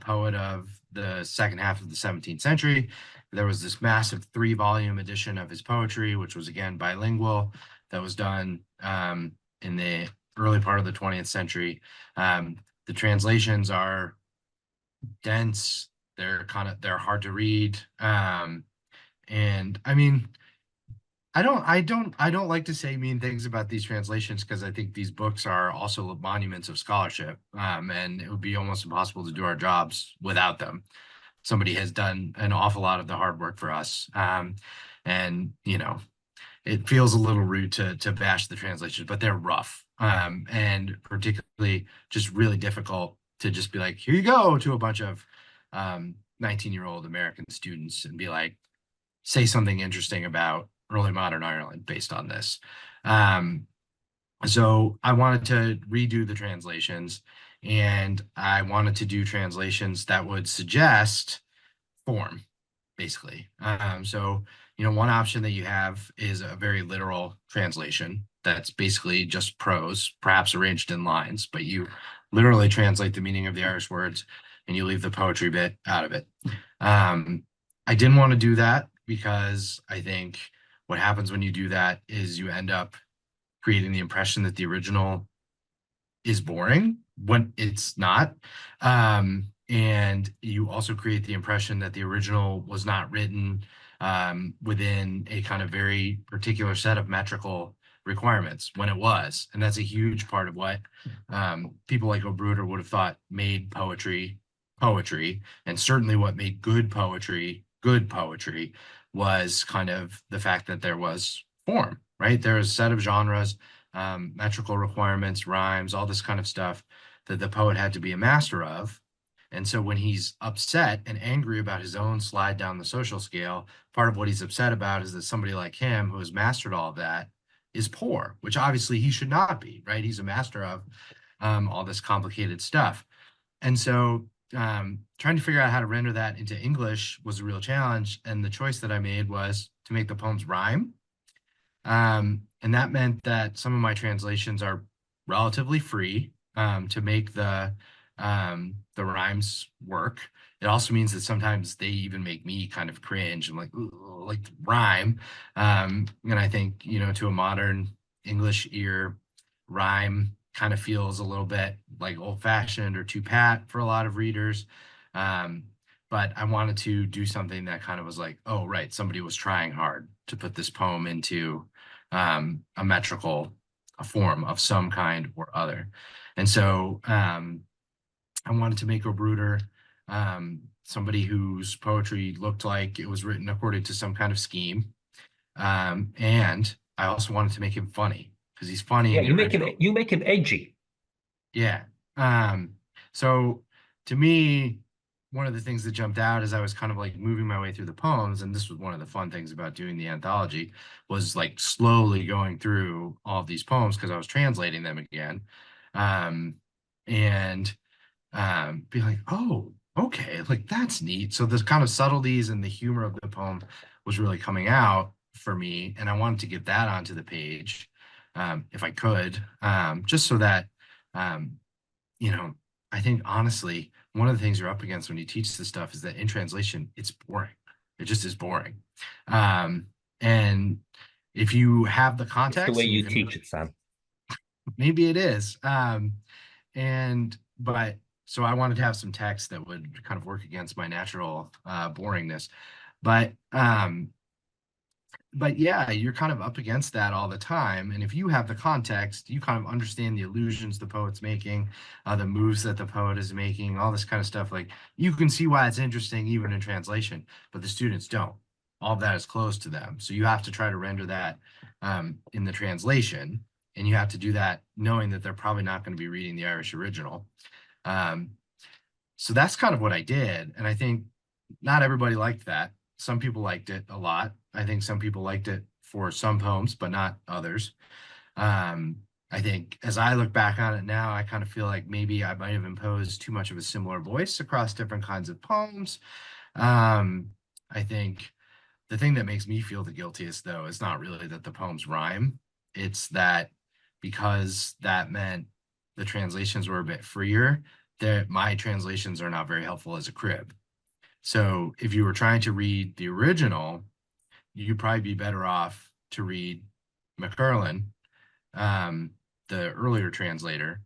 poet of the second half of the 17th century. There was this massive 3-volume edition of his poetry, which was again bilingual. that was done in the early part of the 20th century. The translations are dense. They're hard to read. And I mean, I don't like to say mean things about these translations, because I think these books are also monuments of scholarship. And it would be almost impossible to do our jobs without them. Somebody has done an awful lot of the hard work for us. And you know, it feels a little rude to bash the translations, but they're rough. And particularly just really difficult to just be like, here you go, to a bunch of 19-year-old American students and be like, say something interesting about early modern Ireland based on this. So I wanted to redo the translations, and I wanted to do translations that would suggest form, basically. So, you know, one option that you have is a very literal translation that's basically just prose, perhaps arranged in lines, but you literally translate the meaning of the Irish words and you leave the poetry bit out of it. I didn't want to do that because I think what happens when you do that is you end up creating the impression that the original is boring when it's not. And you also create the impression that the original was not written within a kind of very particular set of metrical requirements, when it was. And that's a huge part of what people like Ó Bruder would have thought made poetry poetry, and certainly what made good poetry was kind of the fact that there was form, right? There was a set of genres, metrical requirements, rhymes, all this kind of stuff that the poet had to be a master of. And so when he's upset and angry about his own slide down the social scale, part of what he's upset about is that somebody like him, who has mastered all of that, is poor, which obviously he should not be, right? He's a master of all this complicated stuff. And so trying to figure out how to render that into English was a real challenge. And the choice that I made was to make the poems rhyme. And that meant that some of my translations are relatively free to make the rhymes work. It also means that sometimes they even make me kind of cringe. I'm like rhyme. And I think, you know, to a modern English ear, rhyme kind of feels a little bit like old-fashioned or too pat for a lot of readers. But I wanted to do something that kind of was like, oh, right, somebody was trying hard to put this poem into a metrical form of some kind or other. And so I wanted to make Ó Bruder somebody whose poetry looked like it was written according to some kind of scheme. And I also wanted to make him funny, because he's funny. Yeah, you make him edgy. Yeah. So to me, one of the things that jumped out as I was kind of like moving my way through the poems, and this was one of the fun things about doing the anthology, was like slowly going through all of these poems because I was translating them again. And be like, oh, okay, like that's neat. So the kind of subtleties and the humor of the poem was really coming out for me, and I wanted to get that onto the page if I could, just so that you know, I think honestly, one of the things you're up against when you teach this stuff is that in translation, it's boring. It just is boring. And if you have the context, it's the way you teach it, Sam. Maybe it is. But so I wanted to have some text that would kind of work against my natural boringness. But yeah, you're kind of up against that all the time. And if you have the context, you kind of understand the allusions the poet's making, the moves that the poet is making, all this kind of stuff. Like, you can see why it's interesting even in translation, but the students don't. All of that is closed to them. So you have to try to render that in the translation. And you have to do that knowing that they're probably not going to be reading the Irish original. So that's kind of what I did. And I think not everybody liked that. Some people liked it a lot. I think some people liked it for some poems, but not others. I think as I look back on it now, I kind of feel like maybe I might have imposed too much of a similar voice across different kinds of poems. I think the thing that makes me feel the guiltiest, though, is not really that the poems rhyme. It's that because that meant the translations were a bit freer, that my translations are not very helpful as a crib. So if you were trying to read the original, you'd probably be better off to read McCurlin, the earlier translator,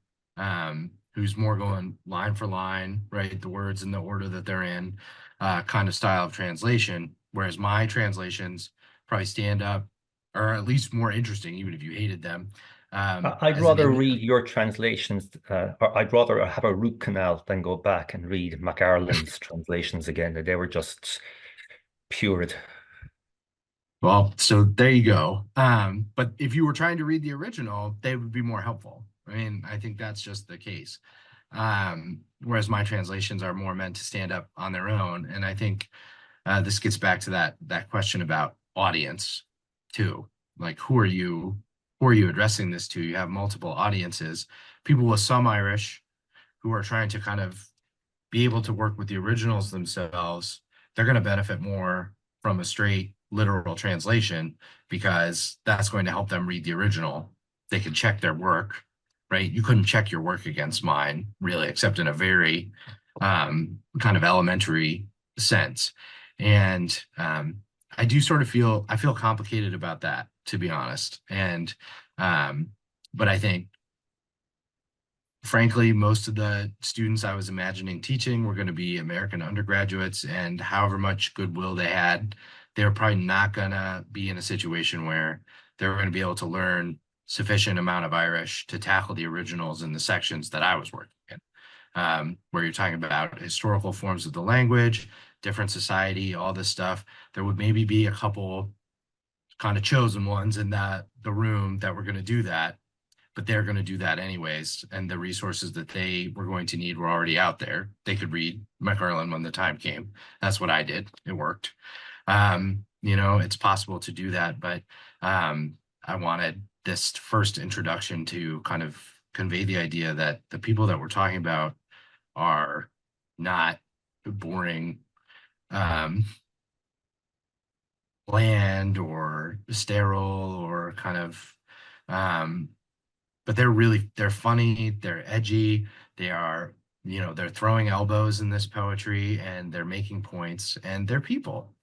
who's more going line for line, right? The words in the order that they're in, kind of style of translation. Whereas my translations probably stand up, or at least more interesting, even if you hated them. I'd rather read your translations, or I'd rather have a root canal than go back and read McArlin's translations again. They were just pure. Well, so there you go. But if you were trying to read the original, they would be more helpful. I mean, I think that's just the case. Whereas my translations are more meant to stand up on their own. And I think this gets back to that question about audience too. Like, who are you addressing this to? You have multiple audiences, people with some Irish who are trying to kind of be able to work with the originals themselves. They're going to benefit more from a straight literal translation because that's going to help them read the original. They can check their work, right? You couldn't check your work against mine, really, except in a very kind of elementary sense. And I do sort of feel complicated about that, to be honest. And but I think, frankly, most of the students I was imagining teaching were going to be American undergraduates, and however much goodwill they had, they were probably not going to be in a situation where they were going to be able to learn sufficient amount of Irish to tackle the originals in the sections that I was working in, where you're talking about historical forms of the language, different society, all this stuff. There would maybe be a couple kind of chosen ones in the room that were going to do that, but they're going to do that anyways. And the resources that they were going to need were already out there. They could read McCurlin when the time came. That's what I did. It worked. You know, it's possible to do that, but I wanted this first introduction to kind of convey the idea that the people that we're talking about are not boring, bland or sterile or kind of, but they're funny, they're edgy, they are, you know, they're throwing elbows in this poetry and they're making points and they're people.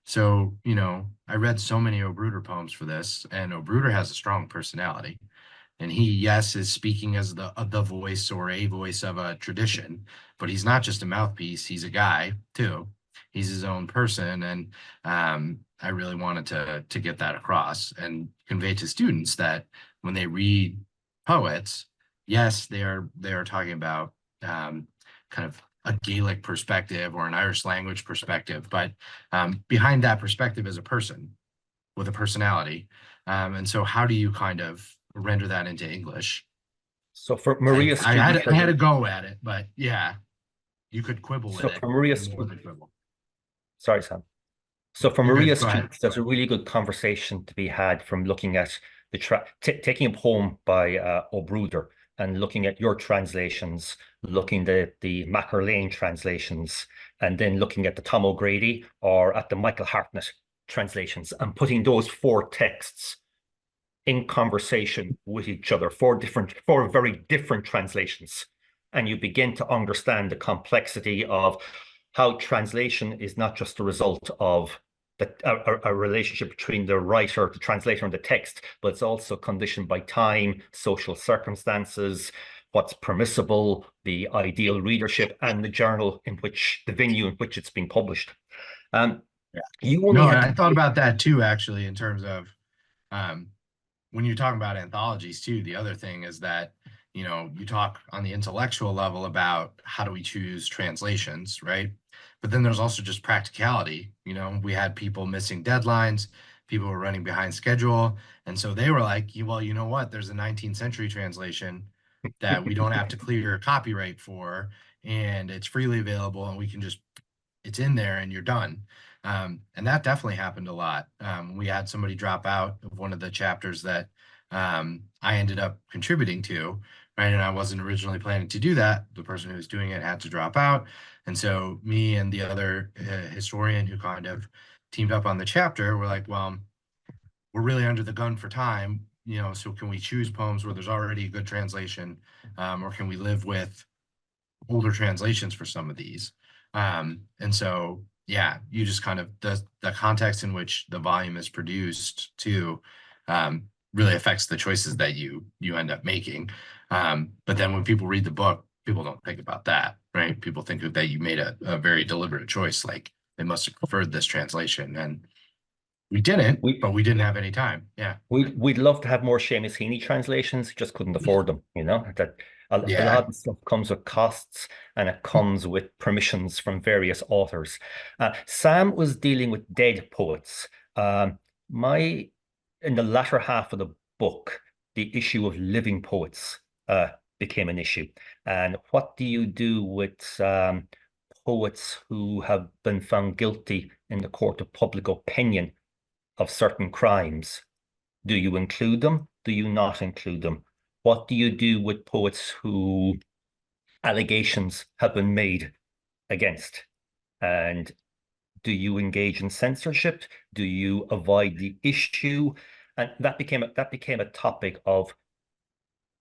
So, you know, I read so many O'Bruder poems for this, and O'Bruder has a strong personality. And he, yes, is speaking as the voice or a voice of a tradition, but he's not just a mouthpiece. He's a guy too. He's his own person. And I really wanted to get that across and convey to students that when they read poets, yes, they are talking about kind of a Gaelic perspective or an Irish language perspective, but behind that perspective is a person with a personality. And so how do you kind of render that into English? So for Maria, I had a go at it, but yeah, you could quibble with it. So for Maria, sorry, Sam. So for Maria students, there's a really good conversation to be had from looking at taking a poem by O'Bruder and looking at your translations, looking at the McArlin translations, and then looking at the Tom O'Grady or at the Michael Hartnett translations, and putting those four texts in conversation with each other, four very different translations. And you begin to understand the complexity of how translation is not just a result of a relationship between the writer, the translator, and the text, but it's also conditioned by time, social circumstances, what's permissible, the ideal readership, and the journal in which, the venue in which it's being published. I thought about that too, actually, in terms of when you're talking about anthologies too. The other thing is that, you know, you talk on the intellectual level about how do we choose translations, right? But then there's also just practicality. You know, we had people missing deadlines, people were running behind schedule. And so they were like, well, you know what? There's a 19th century translation that we don't have to clear copyright for, and it's freely available, and we can just, it's in there and you're done. And that definitely happened a lot. We had somebody drop out of one of the chapters that I ended up contributing to, right? And I wasn't originally planning to do that. The person who was doing it had to drop out. And so me and the other historian who kind of teamed up on the chapter were like, well, we're really under the gun for time, you know, so can we choose poems where there's already a good translation, or can we live with older translations for some of these? And so, yeah, you just kind of, the context in which the volume is produced too, really affects the choices that you end up making. But then when people read the book, people don't think about that, right? People think that you made a very deliberate choice, like they must have preferred this translation, and we didn't, but we didn't have any time. Yeah, we'd love to have more Seamus Heaney translations, just couldn't afford them. You know that a lot of stuff comes with costs, and it comes with permissions from various authors. Sam was dealing with dead poets. In the latter half of the book, the issue of living poets became an issue. And what do you do with poets who have been found guilty in the court of public opinion of certain crimes? Do you include them? Do you not include them? What do you do with poets who allegations have been made against? And do you engage in censorship? Do you avoid the issue? And that became a topic of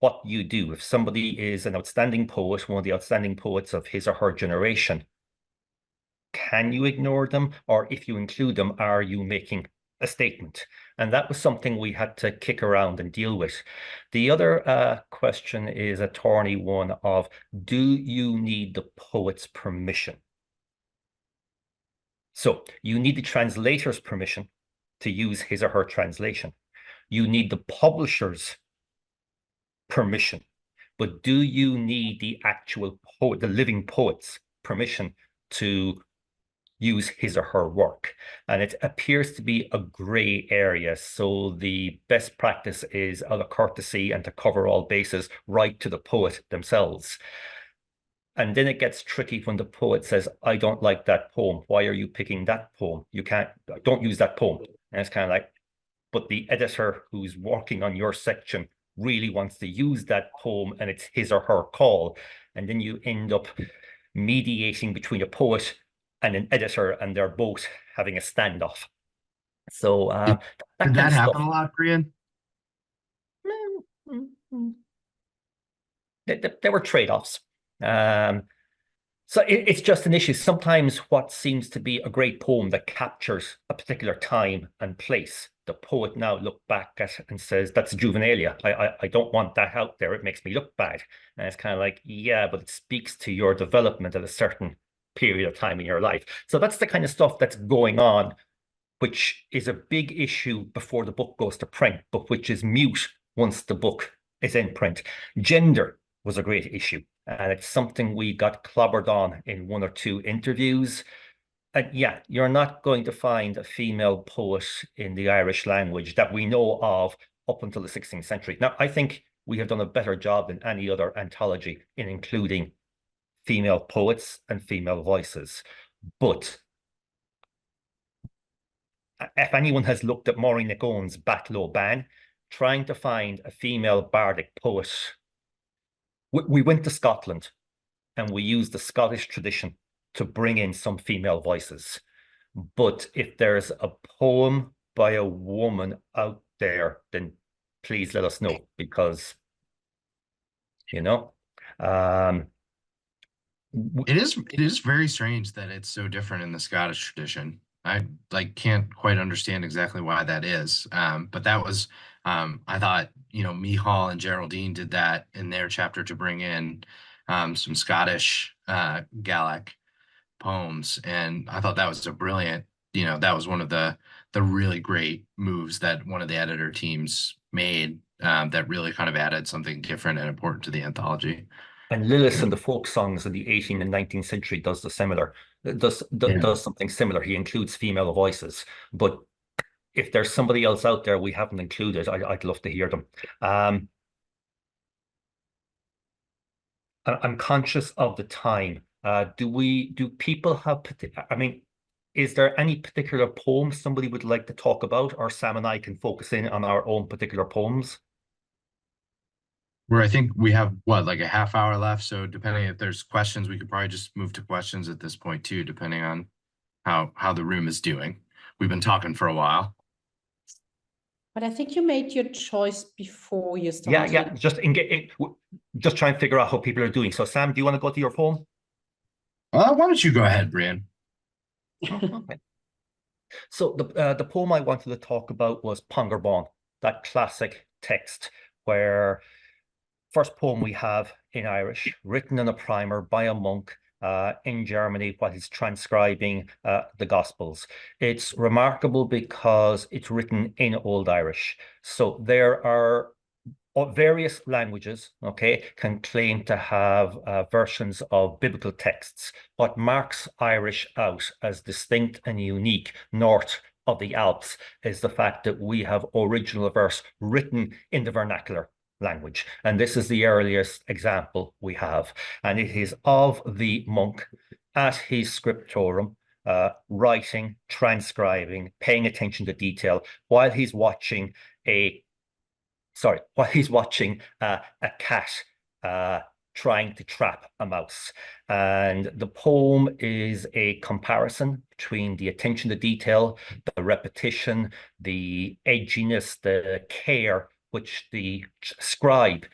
what you do if somebody is an outstanding poet, one of the outstanding poets of his or her generation. Can you ignore them? Or if you include them, are you making a statement? And that was something we had to kick around and deal with. The other question is a thorny one of, do you need the poet's permission? So you need the translator's permission to use his or her translation. You need the publisher's permission. But do you need the actual poet, the living poet's permission to use his or her work? And it appears to be a gray area. So the best practice is, out of courtesy and to cover all bases, write to the poet themselves. And then it gets tricky when the poet says, I don't like that poem. Why are you picking that poem? You don't use that poem. And it's kind of like, but the editor who's working on your section really wants to use that poem, and it's his or her call. And then you end up mediating between a poet and an editor, and they're both having a standoff. So did that happen a lot, Brian? There were trade-offs. So it's just an issue. Sometimes what seems to be a great poem that captures a particular time and place, the poet now look back at and says, that's juvenilia. I don't want that out there. It makes me look bad. And it's kind of like, yeah, but it speaks to your development at a certain period of time in your life. So that's the kind of stuff that's going on, which is a big issue before the book goes to print, but which is mute once the book is in print. Gender was a great issue. And it's something we got clobbered on in one or two interviews. And yeah, you're not going to find a female poet in the Irish language that we know of up until the 16th century. Now, I think we have done a better job than any other anthology in including female poets and female voices. But if anyone has looked at Maureen McGowan's Batlow Ban, trying to find a female bardic poet, we went to Scotland and we used the Scottish tradition to bring in some female voices. But if there's a poem by a woman out there, then please let us know, because, you know, it is very strange that it's so different in the Scottish tradition. I can't quite understand exactly why that is. But that was, I thought, Micheál and Geraldine did that in their chapter to bring in some Scottish Gaelic poems. And I thought that was a brilliant, that was one of the really great moves that one of the editor teams made that really kind of added something different and important to the anthology. And Lillis in the folk songs in the 18th and 19th century does something similar. He includes female voices, but if there's somebody else out there we haven't included, I'd love to hear them. I'm conscious of the time. Do people have, is there any particular poem somebody would like to talk about, or Sam and I can focus in on our own particular poems? Where I think we have, like a half hour left. So depending if there's questions, we could probably just move to questions at this point too, depending on how the room is doing. We've been talking for a while. But I think you made your choice before you started. Yeah. Just try and figure out how people are doing. So Sam, do you want to go to your poem? Why don't you go ahead, Brian? Okay. So the poem I wanted to talk about was Pongerbawn. that classic text where first poem we have in Irish, written in a primer by a monk in Germany while he's transcribing the Gospels. It's remarkable because it's written in Old Irish. So there are various languages, okay, can claim to have versions of biblical texts. What marks Irish out as distinct and unique north of the Alps is the fact that we have original verse written in the vernacular language. And this is the earliest example we have. And it is of the monk at his scriptorum, writing, transcribing, paying attention to detail while he's watching a cat trying to trap a mouse. And the poem is a comparison between the attention to detail, the repetition, the edginess, the care which the scribe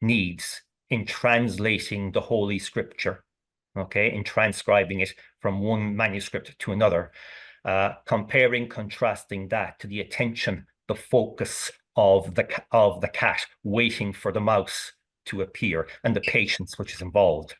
needs in translating the Holy Scripture, okay, in transcribing it from one manuscript to another, comparing, contrasting that to the attention, the focus of the cat waiting for the mouse to appear and the patience which is involved.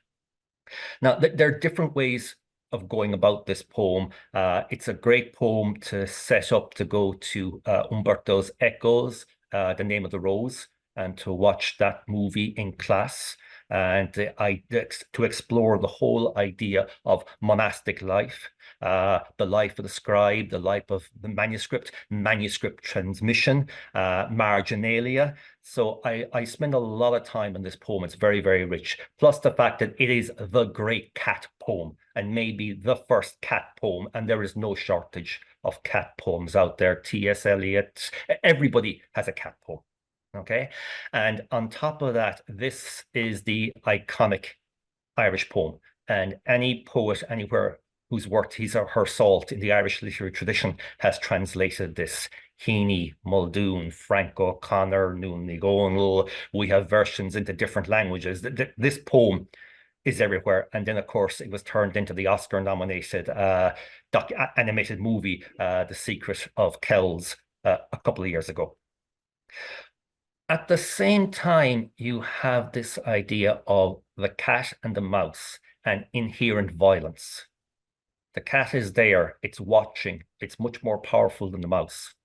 Now, there are different ways of going about this poem. It's a great poem to set up to go to Umberto's Echoes, The Name of the Rose, and to watch that movie in class, and to explore the whole idea of monastic life, the life of the scribe, the life of the manuscript transmission, marginalia. So I spend a lot of time on this poem. It's very, very rich. Plus the fact that it is the great cat poem, and maybe the first cat poem, and there is no shortage of cat poems out there. T.S. Eliot, everybody has a cat poem. Okay, and on top of that, this is the iconic Irish poem, and any poet anywhere who's worked his or her salt in the Irish literary tradition has translated this. Heaney, Muldoon, Frank O'Connor, Nuala Ní Dhomhnaill. We have versions into different languages. This poem is everywhere, and then of course it was turned into the Oscar-nominated animated movie, The Secret of Kells, a couple of years ago. At the same time, you have this idea of the cat and the mouse and inherent violence. The cat is there, it's watching, it's much more powerful than the mouse.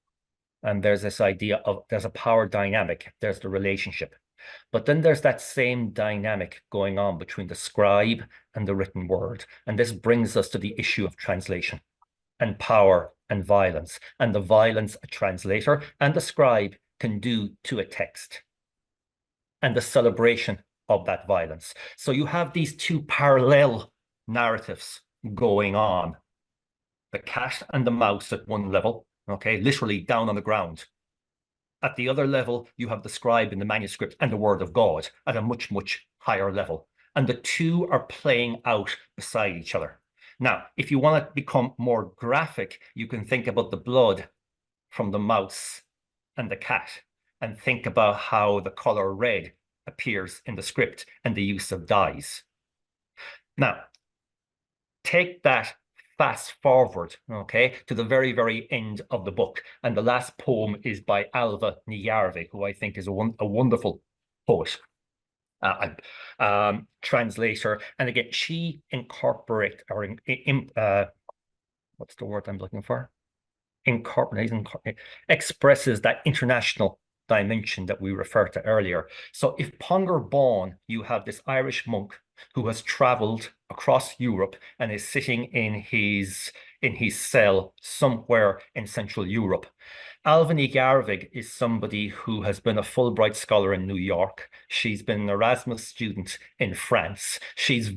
And there's this idea of there's a power dynamic, there's the relationship. But then there's that same dynamic going on between the scribe and the written word. And this brings us to the issue of translation and power and violence, and the violence a translator and the scribe can do to a text, and the celebration of that violence. So you have these two parallel narratives going on. The cat and the mouse at one level, okay, literally down on the ground. At the other level, you have the scribe in the manuscript and the word of God at a much, much higher level. And the two are playing out beside each other. Now, if you want to become more graphic, you can think about the blood from the mouse and the cat, and think about how the color red appears in the script and the use of dyes. Now, take that fast forward, okay, to the very, very end of the book. And the last poem is by Ailbhe ní Ghearbhaigh, who I think is a wonderful poet, translator. And again, she incorporates, or what's the word I'm looking for? Expresses that international dimension that we referred to earlier. So if Ponger Bawn, you have this Irish monk who has traveled across Europe and is sitting in his cell somewhere in Central Europe. Ailbhe ní Ghearbhaigh is somebody who has been a Fulbright scholar in New York. She's been an Erasmus student in France. She's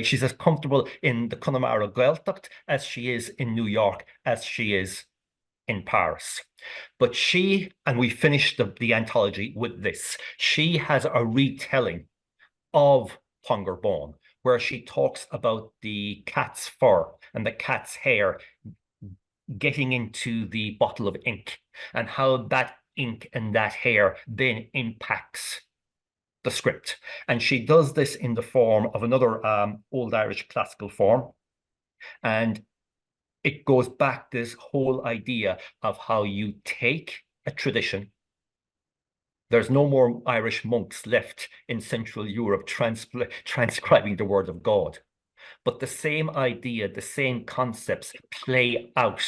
she's as comfortable in the Cnámh Gaeltacht as she is in New York, as she is in Paris. But she, and we finished the anthology with this, she has a retelling of Ponger Bawn, where she talks about the cat's fur and the cat's hair getting into the bottle of ink, and how that ink and that hair then impacts the script. And she does this in the form of another Old Irish classical form. And it goes back to this whole idea of how you take a tradition. There's no more Irish monks left in Central Europe transcribing the word of God. But the same idea, the same concepts play out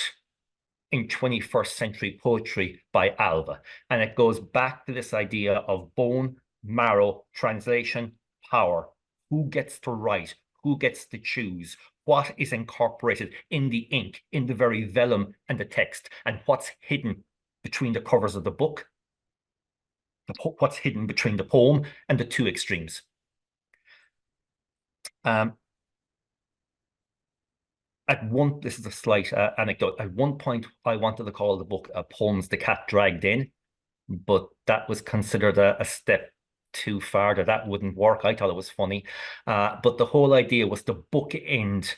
in 21st century poetry by Alva. And it goes back to this idea of bone, marrow, translation, power. Who gets to write? Who gets to choose? What is incorporated in the ink, in the very vellum and the text, and what's hidden between the covers of the book, what's hidden between the poem and the two extremes. This is a slight anecdote. At one point, I wanted to call the book Poems the Cat Dragged In, but that was considered a step too far. That wouldn't work. I thought it was funny. But the whole idea was to bookend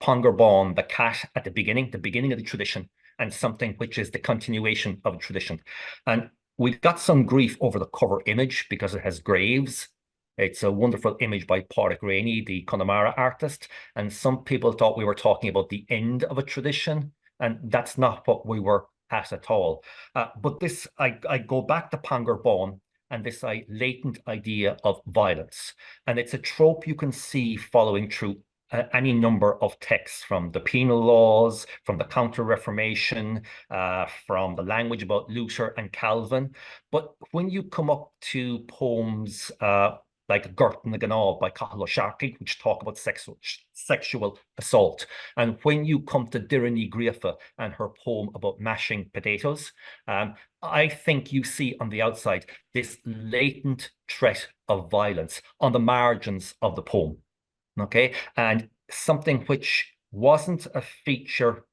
Pangur Bán, the cat, at the beginning of the tradition, and something which is the continuation of a tradition. And we've got some grief over the cover image because it has graves. It's a wonderful image by Pádraig Rainey, the Connemara artist. And some people thought we were talking about the end of a tradition, and that's not what we were at all. But this, I go back to Pangur Bán and this latent idea of violence. And it's a trope you can see following through any number of texts, from the penal laws, from the Counter-Reformation, from the language about Luther and Calvin. But when you come up to poems like Gurt na Gnámh by Cathal O'Sharkey, which talk about sexual assault, and when you come to Dira ní Ghríofa and her poem about mashing potatoes, I think you see on the outside this latent threat of violence on the margins of the poem. Okay, and something which wasn't a feature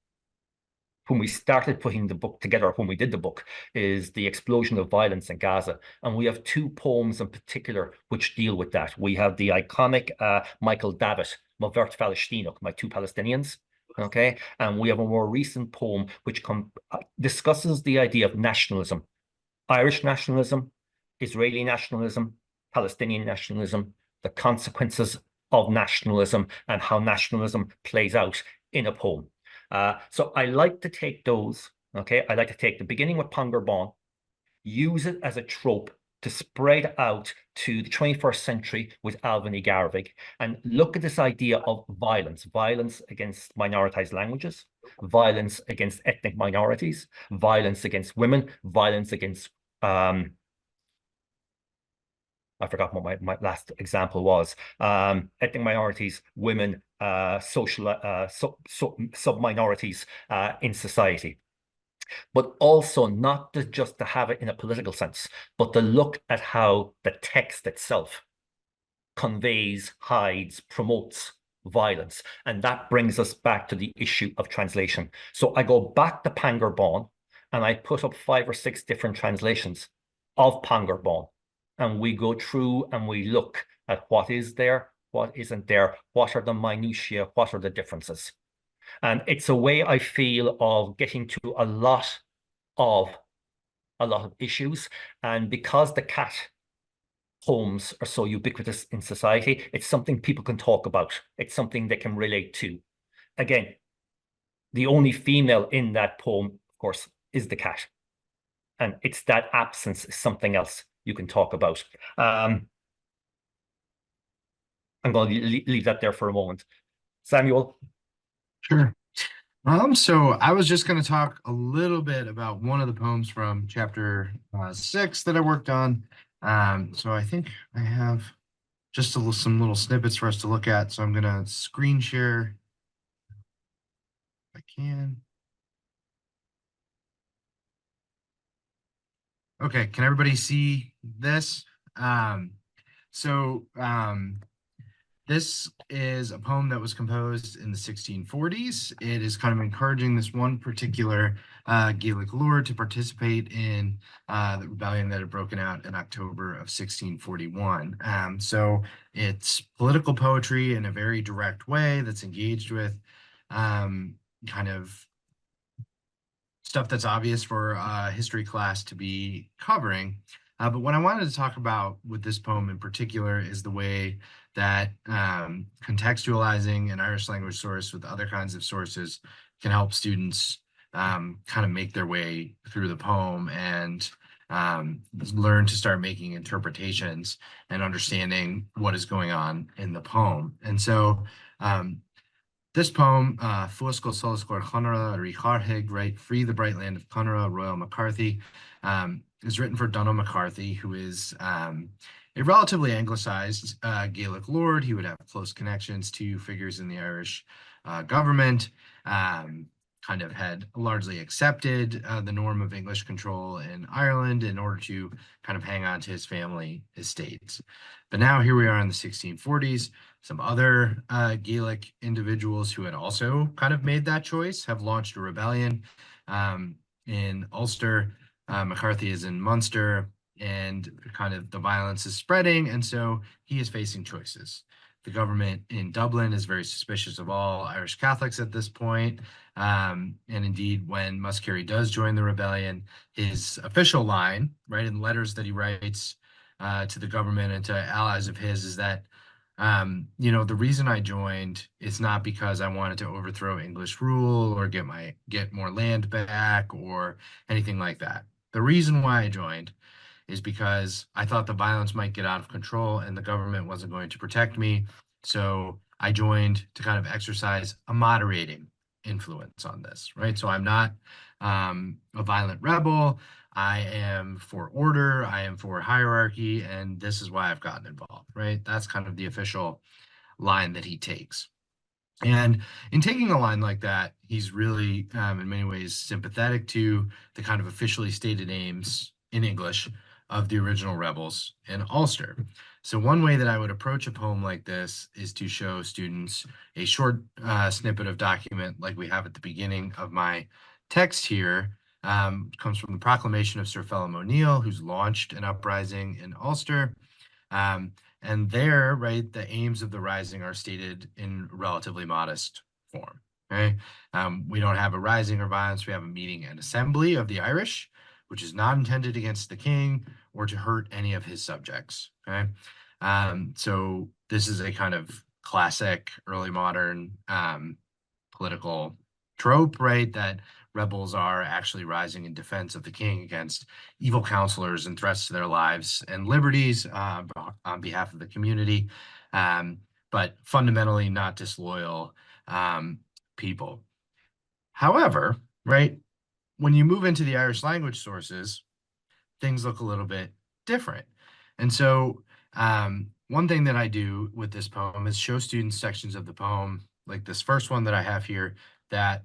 when we started putting the book together, when we did the book, is the explosion of violence in Gaza. And we have two poems in particular which deal with that. We have the iconic Michael Davitt, Ma Bheirt Palestínach, My Two Palestinians. Okay, and we have a more recent poem which discusses the idea of nationalism, Irish nationalism, Israeli nationalism, Palestinian nationalism, the consequences of nationalism, and how nationalism plays out in a poem. So I like to take those, okay? I like to take the beginning with Pangur Bán, use it as a trope to spread out to the 21st century with Alvin E. Garvig, and look at this idea of violence against minoritized languages, violence against ethnic minorities, violence against women, violence against I forgot what my last example was. Ethnic minorities, women, social sub-minorities in society. But also not just to have it in a political sense, but to look at how the text itself conveys, hides, promotes violence. And that brings us back to the issue of translation. So I go back to Pangur Bán and I put up 5 or 6 different translations of Pangur Bán. And we go through and we look at what is there, what isn't there, what are the minutiae, what are the differences. And it's a way, I feel, of getting to a lot of issues. And because the cat poems are so ubiquitous in society, it's something people can talk about. It's something they can relate to. Again, the only female in that poem, of course, is the cat. And it's that absence is something else you can talk about. I'm going to leave that there for a moment. Samuel? Sure. So I was just going to talk a little bit about one of the poems from chapter 6 that I worked on. So I think I have just some little snippets for us to look at. So I'm going to screen share if I can. Okay, can everybody see this? This is a poem that was composed in the 1640s. It is kind of encouraging this one particular Gaelic lord to participate in the rebellion that had broken out in October of 1641. So it's political poetry in a very direct way that's engaged with kind of stuff that's obvious for a history class to be covering. But what I wanted to talk about with this poem in particular is the way that contextualizing an Irish language source with other kinds of sources can help students kind of make their way through the poem and learn to start making interpretations and understanding what is going on in the poem. And so this poem, Fuasco Solascor Conra Richarhig, right, Free the Bright Land of Conra, Royal McCarthy, is written for Donogh McCarthy, who is a relatively anglicized Gaelic lord. He would have close connections to figures in the Irish government, kind of had largely accepted the norm of English control in Ireland in order to kind of hang on to his family estates. But now here we are in the 1640s. Some other Gaelic individuals who had also kind of made that choice have launched a rebellion in Ulster. McCarthy is in Munster, and kind of the violence is spreading, and so he is facing choices. The government in Dublin is very suspicious of all Irish Catholics at this point. And indeed, when Muskerry does join the rebellion, his official line, right, in letters that he writes to the government and to allies of his, is that, you know, the reason I joined is not because I wanted to overthrow English rule or get more land back or anything like that. The reason why I joined is because I thought the violence might get out of control and the government wasn't going to protect me. So I joined to kind of exercise a moderating influence on this, right? So I'm not a violent rebel. I am for order. I am for hierarchy. And this is why I've gotten involved, right? That's kind of the official line that he takes. And in taking a line like that, he's really, in many ways, sympathetic to the kind of officially stated aims in English of the original rebels in Ulster. So one way that I would approach a poem like this is to show students a short snippet of document like we have at the beginning of my text here. Comes from the proclamation of Sir Phelim O'Neill, who's launched an uprising in Ulster. And there, right, the aims of the rising are stated in relatively modest form. Okay, we don't have a rising or violence. We have a meeting and assembly of the Irish, which is not intended against the king or to hurt any of his subjects. Okay, so this is a kind of classic early modern political trope, right? That rebels are actually rising in defense of the king against evil counselors and threats to their lives and liberties on behalf of the community, but fundamentally not disloyal people. However, right, when you move into the Irish language sources, things look a little bit different. And so one thing that I do with this poem is show students sections of the poem, like this first one that I have here, that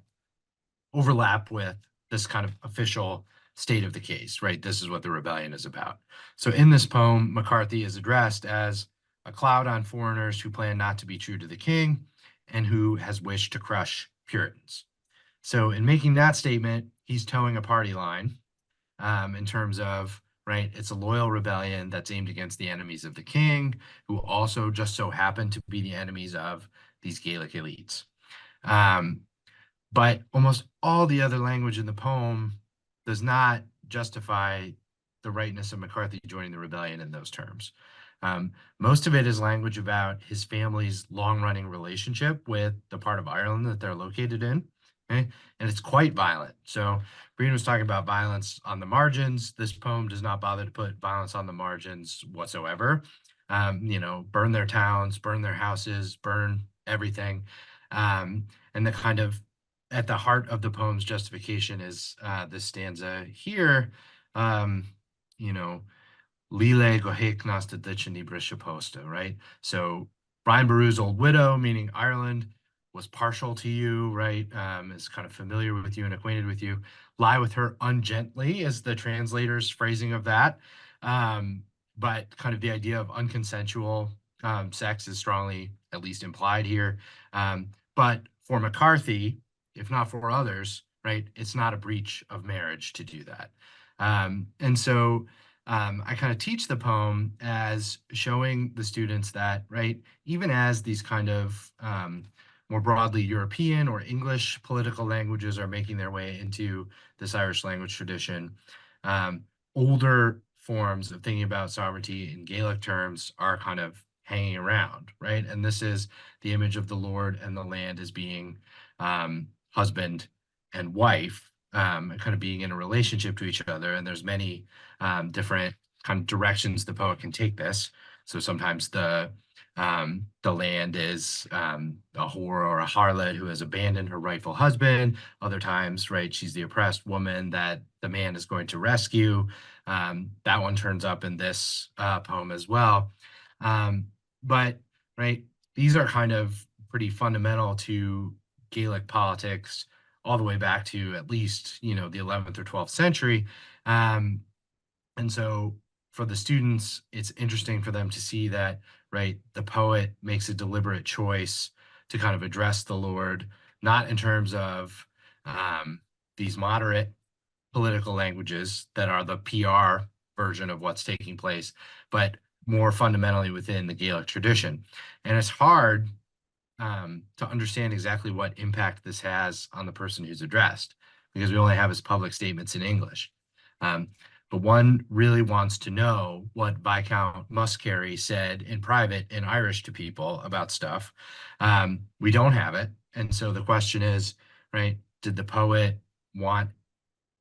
overlap with this kind of official state of the case, right? This is what the rebellion is about. So in this poem, McCarthy is addressed as a cloud on foreigners who plan not to be true to the king and who has wished to crush Puritans. So in making that statement, he's towing a party line in terms of, right, it's a loyal rebellion that's aimed against the enemies of the king, who also just so happen to be the enemies of these Gaelic elites. But almost all the other language in the poem does not justify the rightness of McCarthy joining the rebellion in those terms. Most of it is language about his family's long-running relationship with the part of Ireland that they're located in. Okay? And it's quite violent. So Brian was talking about violence on the margins. This poem does not bother to put violence on the margins whatsoever. You know, burn their towns, burn their houses, burn everything. And the kind of at the heart of the poem's justification is this stanza here, you know, Lile goheknas de ditchini brishaposta, right? So Brian Boru's old widow, meaning Ireland, was partial to you, right? Is kind of familiar with you and acquainted with you. Lie with her ungently is the translator's phrasing of that. But kind of the idea of unconsensual sex is strongly at least implied here. But for McCarthy, if not for others, right, it's not a breach of marriage to do that. And so I kind of teach the poem as showing the students that, right, even as these kind of more broadly European or English political languages are making their way into this Irish language tradition, older forms of thinking about sovereignty in Gaelic terms are kind of hanging around, right? And this is the image of the Lord and the land as being husband and wife, kind of being in a relationship to each other. And there's many different kind of directions the poet can take this. So sometimes the land is a whore or a harlot who has abandoned her rightful husband. Other times, right, she's the oppressed woman that the man is going to rescue. That one turns up in this poem as well. But right, these are kind of pretty fundamental to Gaelic politics all the way back to at least, the 11th or 12th century. And so for the students, it's interesting for them to see that, right, the poet makes a deliberate choice to kind of address the Lord, not in terms of these moderate political languages that are the PR version of what's taking place, but more fundamentally within the Gaelic tradition. And it's hard to understand exactly what impact this has on the person who's addressed, because we only have his public statements in English. But one really wants to know what Viscount Muskerry said in private in Irish to people about stuff. We don't have it. And so the question is, right, did the poet want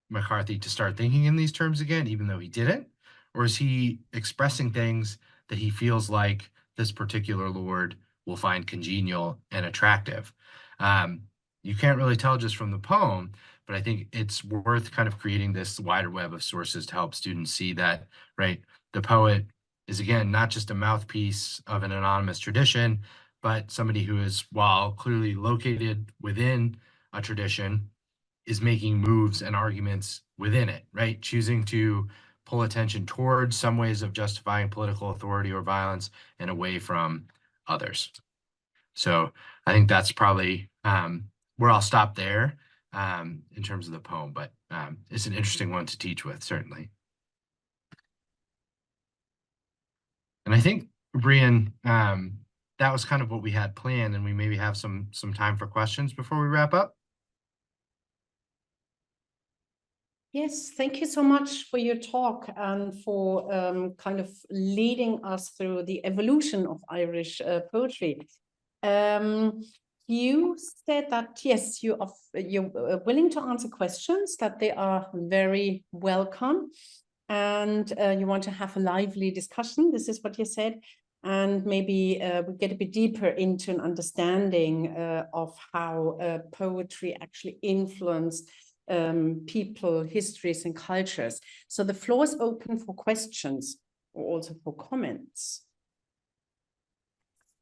McCarthy to start thinking in these terms again, even though he didn't? Or is he expressing things that he feels like this particular Lord will find congenial and attractive? You can't really tell just from the poem, but I think it's worth kind of creating this wider web of sources to help students see that, right, the poet is, again, not just a mouthpiece of an anonymous tradition, but somebody who is, while clearly located within a tradition, is making moves and arguments within it, right? Choosing to pull attention towards some ways of justifying political authority or violence and away from others. So I think that's probably where I'll stop there in terms of the poem, but it's an interesting one to teach with, certainly. And I think, Brian, that was kind of what we had planned, and we maybe have some time for questions before we wrap up. Yes, thank you so much for your talk and for kind of leading us through the evolution of Irish poetry. You said that, yes, you're willing to answer questions, that they are very welcome, and you want to have a lively discussion. This is what you said. And maybe we get a bit deeper into an understanding of how poetry actually influenced people, histories, and cultures. So the floor is open for questions or also for comments.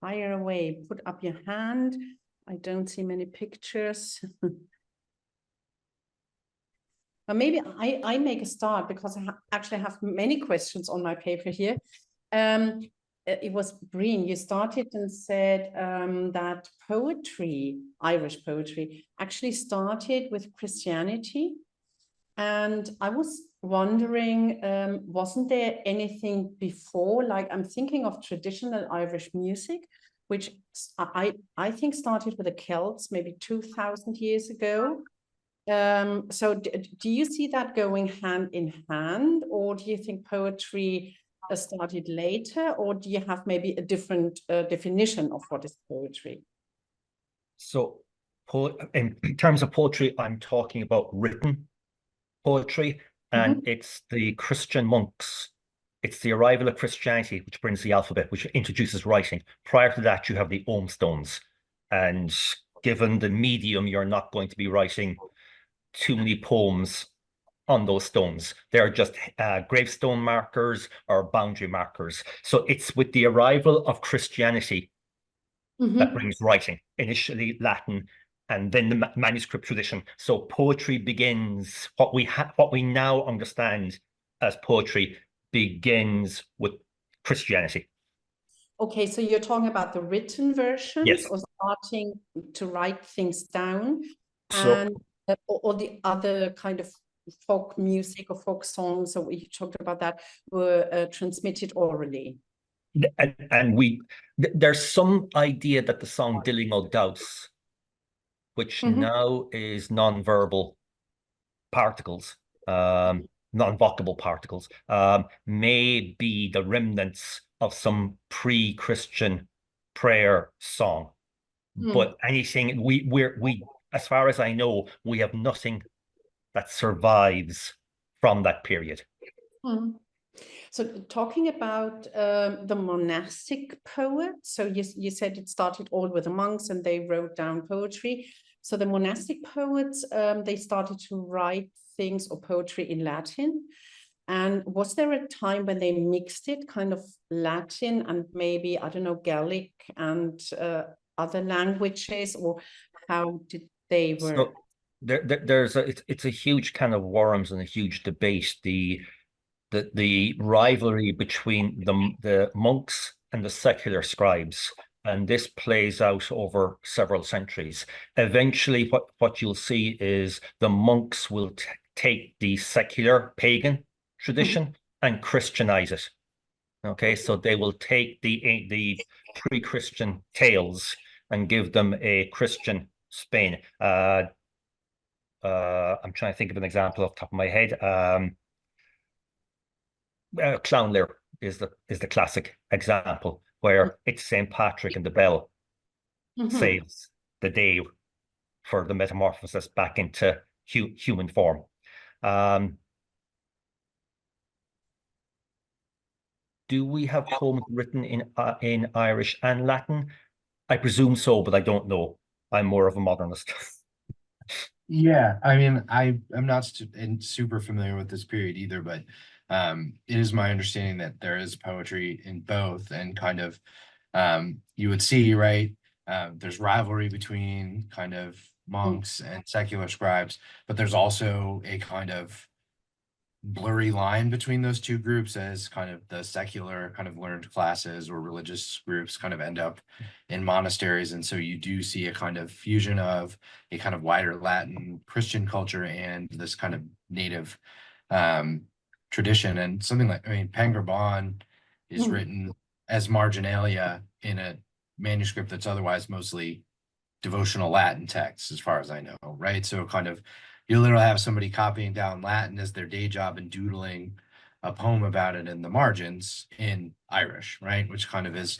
Fire away, put up your hand. I don't see many pictures. But maybe I make a start, because I actually have many questions on my paper here. It was Brian, you started and said that poetry, Irish poetry, actually started with Christianity. And I was wondering, wasn't there anything before? Like, I'm thinking of traditional Irish music, which I think started with the Celts maybe 2,000 years ago. So do you see that going hand in hand, or do you think poetry started later, or do you have maybe a different definition of what is poetry? So in terms of poetry, I'm talking about written poetry, and it's the Christian monks. It's the arrival of Christianity which brings the alphabet, which introduces writing. Prior to that, you have the Om stones, and given the medium, you're not going to be writing too many poems on those stones. They're just gravestone markers or boundary markers. So it's with the arrival of Christianity that brings writing, initially Latin, and then the manuscript tradition. So poetry begins, what we now understand as poetry begins with Christianity. Okay, so you're talking about the written versions, yes, or starting to write things down, so, and or the other kind of folk music or folk songs, so we talked about that, were transmitted orally. And there's some idea that the song Dilling O Douse, which now is non-verbal particles, non-vocable particles, may be the remnants of some pre-Christian prayer song. But anything, we as far as I know, we have nothing that survives from that period. Mm. So talking about the monastic poets, so you said it started all with the monks and they wrote down poetry. So the monastic poets, they started to write things or poetry in Latin. And was there a time when they mixed it, kind of Latin and maybe, I don't know, Gaelic and other languages, or how did they work? So it's a huge can of worms and a huge debate. The rivalry between the monks and the secular scribes, and this plays out over several centuries. Eventually, what you'll see is the monks will take the secular pagan tradition and Christianize it. Okay, so they will take the pre-Christian tales and give them a Christian spin. I'm trying to think of an example off the top of my head. Clown Lyre is the classic example, where it's St. Patrick and the bell saves the day for the metamorphosis back into human form. Do we have poems written in Irish and Latin? I presume so, but I don't know. I'm more of a modernist. Yeah, I mean, I'm not super familiar with this period either, but it is my understanding that there is poetry in both, and kind of you would see, right? There's rivalry between kind of monks and secular scribes, but there's also a kind of blurry line between those two groups, as kind of the secular kind of learned classes or religious groups kind of end up in monasteries. And so you do see a kind of fusion of a kind of wider Latin Christian culture and this kind of native tradition. And something like, I mean, Pengraban is written as marginalia in a manuscript that's otherwise mostly devotional Latin texts, as far as I know, right? So kind of, you literally have somebody copying down Latin as their day job and doodling a poem about it in the margins in Irish, right? Which kind of is,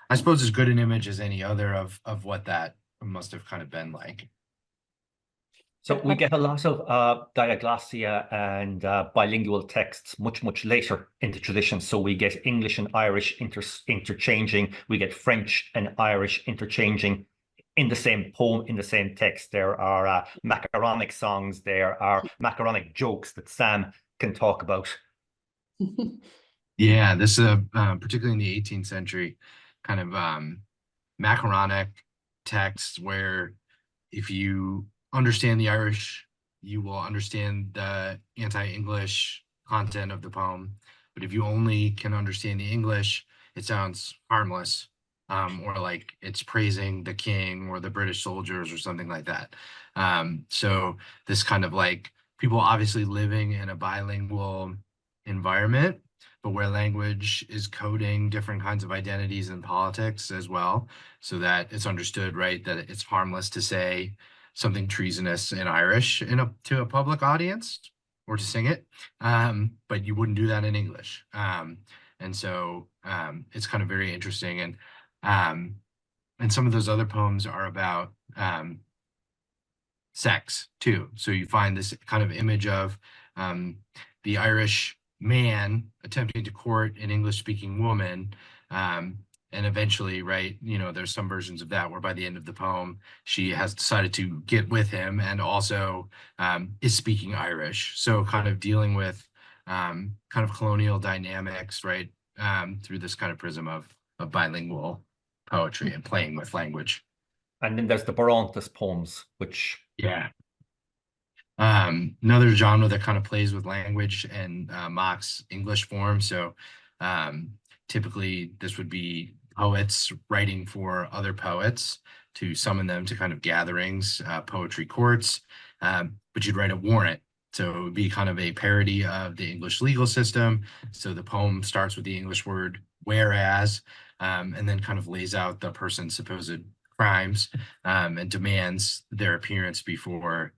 I suppose, as good an image as any other of what that must have kind of been like. So we get a lot of diaglossia and bilingual texts much later into tradition. So we get English and Irish interchanging. We get French and Irish interchanging in the same poem, in the same text. There are macaronic songs. There are macaronic jokes that Sam can talk about. Yeah, this is particularly in the 18th century, kind of macaronic texts where if you understand the Irish, you will understand the anti-English content of the poem. But if you only can understand the English, it sounds harmless, or like it's praising the king or the British soldiers or something like that. So this kind of like people obviously living in a bilingual environment, but where language is coding different kinds of identities and politics as well, so that it's understood, right, that it's harmless to say something treasonous in Irish to a public audience or to sing it, but you wouldn't do that in English. And so it's kind of very interesting. And some of those other poems are about sex too. So you find this kind of image of the Irish man attempting to court an English-speaking woman, and eventually, right, you know, there's some versions of that where by the end of the poem, she has decided to get with him and also is speaking Irish. So kind of dealing with kind of colonial dynamics, right, through this kind of prism of bilingual poetry and playing with language. And then there's the Barontas poems, which... Yeah. Another genre that kind of plays with language and mocks English form. So typically this would be poets writing for other poets to summon them to kind of gatherings, poetry courts, but you'd write a warrant. So it would be kind of a parody of the English legal system. So the poem starts with the English word whereas, and then kind of lays out the person's supposed crimes and demands their appearance before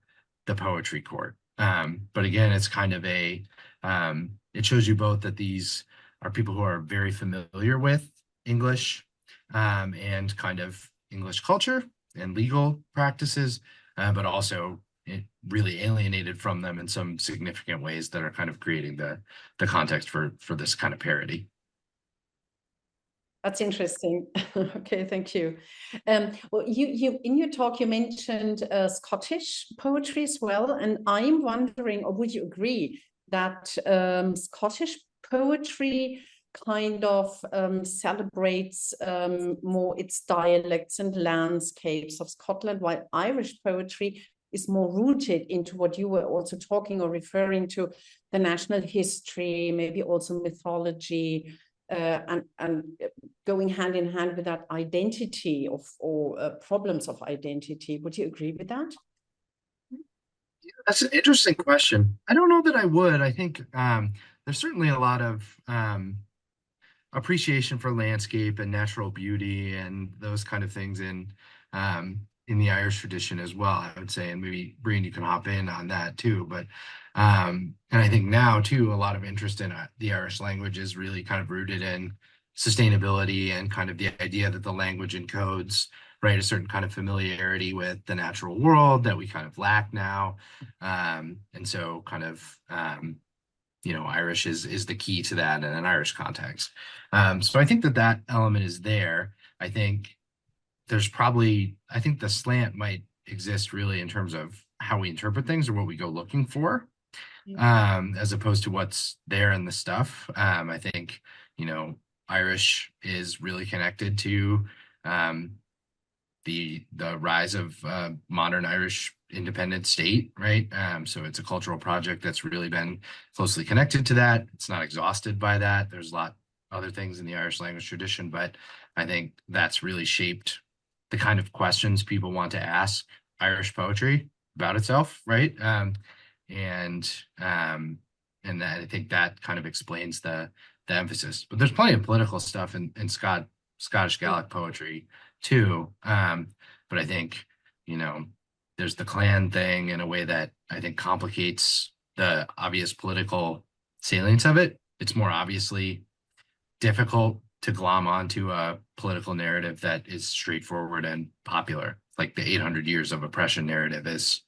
the poetry court. But again, it's kind of a, it shows you both that these are people who are very familiar with English and kind of English culture and legal practices, but also really alienated from them in some significant ways that are kind of creating the context for this kind of parody. That's interesting. Okay, thank you. Well, you in your talk you mentioned Scottish poetry as well, and I'm wondering, or would you agree that Scottish poetry kind of celebrates more its dialects and landscapes of Scotland, while Irish poetry is more rooted into what you were also talking or referring to, the national history, maybe also mythology, and going hand in hand with that identity of or problems of identity. Would you agree with that? Yeah, that's an interesting question. I don't know that I would. I think there's certainly a lot of appreciation for landscape and natural beauty and those kind of things in the Irish tradition as well, I would say. And maybe Brian, you can hop in on that too. But and I think now too, a lot of interest in the Irish language is really kind of rooted in sustainability and kind of the idea that the language encodes, right, a certain kind of familiarity with the natural world that we kind of lack now. And so kind of you know, Irish is the key to that in an Irish context. So I think that element is there. I think there's probably, I think the slant might exist really in terms of how we interpret things or what we go looking for, as opposed to what's there in the stuff. I think, you know, Irish is really connected to the rise of modern Irish independent state, right? So it's a cultural project that's really been closely connected to that. It's not exhausted by that. There's a lot other things in the Irish language tradition, but I think that's really shaped the kind of questions people want to ask Irish poetry about itself, right? And that, I think that kind of explains the emphasis. But there's plenty of political stuff in Scottish Gaelic poetry too. But I think, you know, there's the clan thing in a way that I think complicates the obvious political salience of it. It's more obviously difficult to glom onto a political narrative that is straightforward and popular. Like the 800 years of oppression narrative is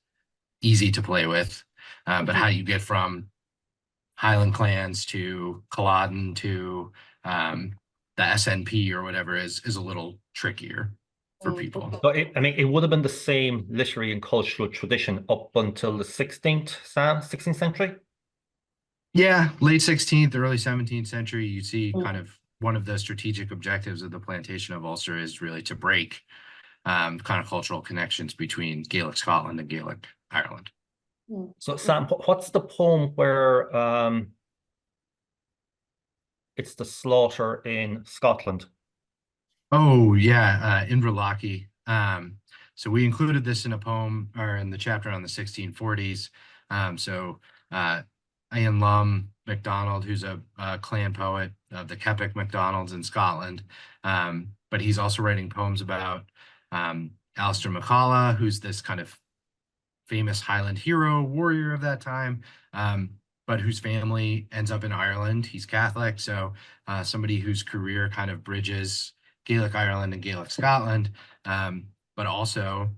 easy to play with. But how you get from Highland clans to Culloden to the SNP or whatever is a little trickier for people. So I mean, it would have been the same literary and cultural tradition up until the 16th century? Yeah, late 16th, early 17th century, you see kind of one of the strategic objectives of the plantation of Ulster is really to break kind of cultural connections between Gaelic Scotland and Gaelic Ireland. So Sam, what's the poem where it's the slaughter in Scotland? Oh yeah, Inverlochy. So we included this in a poem or in the chapter on the 1640s. So Ian Lum MacDonald, who's a clan poet of the Keppoch MacDonalds in Scotland, but he's also writing poems about Alistair MacCalla, who's this kind of famous Highland hero warrior of that time, but whose family ends up in Ireland. He's Catholic, so somebody whose career kind of bridges Gaelic Ireland and Gaelic Scotland. But also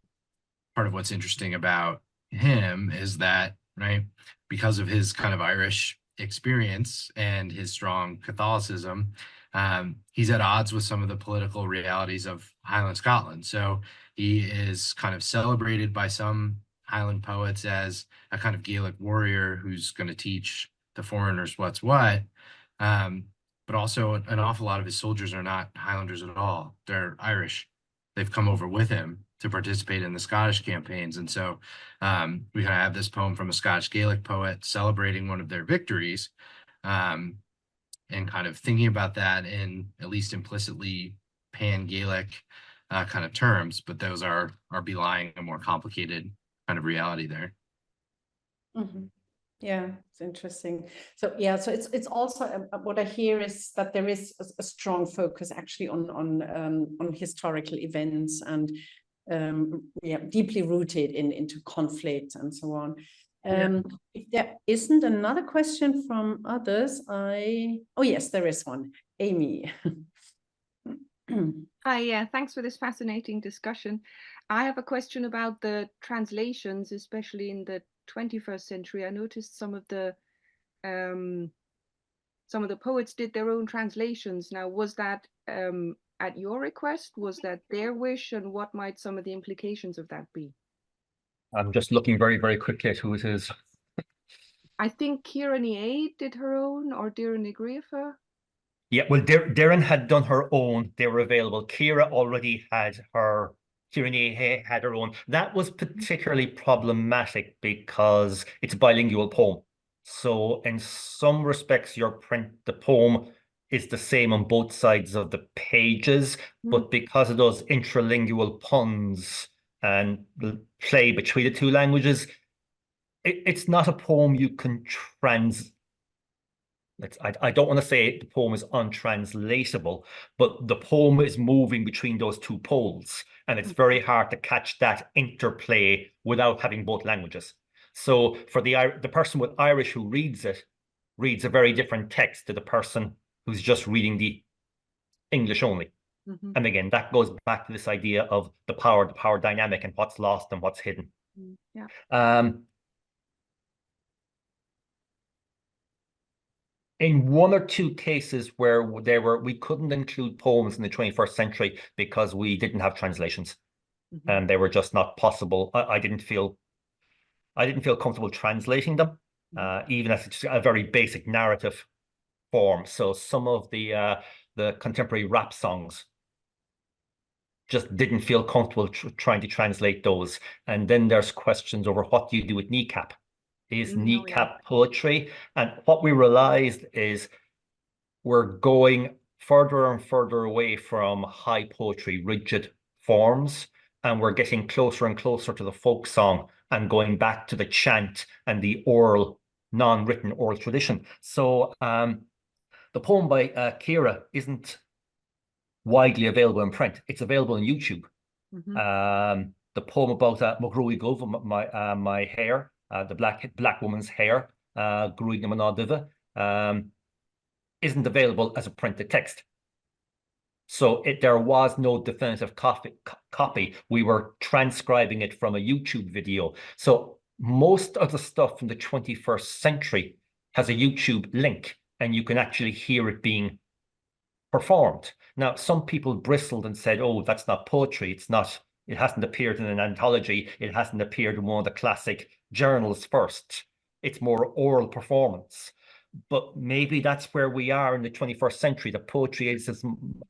part of what's interesting about him is that, right, because of his kind of Irish experience and his strong Catholicism, he's at odds with some of the political realities of Highland Scotland. So he is kind of celebrated by some Highland poets as a kind of Gaelic warrior who's going to teach the foreigners what's what. But also an awful lot of his soldiers are not Highlanders at all. They're Irish. They've come over with him to participate in the Scottish campaigns. And so we kind of have this poem from a Scottish Gaelic poet celebrating one of their victories, and kind of thinking about that in at least implicitly pan-Gaelic kind of terms, but those are belying a more complicated kind of reality there. Yeah, it's interesting. So yeah, so it's also what I hear is that there is a strong focus actually on historical events and yeah, deeply rooted into conflict and so on. If there isn't another question from others, oh yes, there is one. Amy. Hi, yeah, thanks for this fascinating discussion. I have a question about the translations, especially in the 21st century. I noticed some of the poets did their own translations. Now, was that at your request? Was that their wish? And what might some of the implications of that be? I'm just looking very, very quickly at who it is. I think Ciara Ní Éad did her own, or Deireadh Ní Ghríofa. Yeah, well, Darren had done her own. They were available. Ciara already had her. Ciara Ní Éad had her own. That was particularly problematic because it's a bilingual poem. So in some respects, the poem is the same on both sides of the pages, but because of those intralingual puns and the play between the two languages, it's not a poem you can I don't want to say the poem is untranslatable, but the poem is moving between those two poles, and it's very hard to catch that interplay without having both languages. So for the person with Irish who reads it, reads a very different text to the person who's just reading the English only. And again, that goes back to this idea of the power dynamic and what's lost and what's hidden. In one or two cases where we couldn't include poems in the 21st century because we didn't have translations, and they were just not possible. I didn't feel comfortable translating them, even as it's a very basic narrative form. So some of the contemporary rap songs just didn't feel comfortable trying to translate those. And then there's questions over what do you do with kneecap? Is kneecap poetry? And what we realized is we're going further and further away from high poetry, rigid forms, and we're getting closer and closer to the folk song and going back to the chant and the oral, non-written oral tradition. So the poem by Ciara isn't widely available in print. It's available on YouTube. The poem about Magruí Gov, my hair, the black woman's hair, Gruig na Manadiva, isn't available as a printed text. So there was no definitive copy. We were transcribing it from a YouTube video. So most of the stuff from the 21st century has a YouTube link, and you can actually hear it being performed. Now, some people bristled and said, oh, that's not poetry. It hasn't appeared in an anthology. It hasn't appeared in one of the classic journals first. It's more oral performance. But maybe that's where we are in the 21st century. The poetry is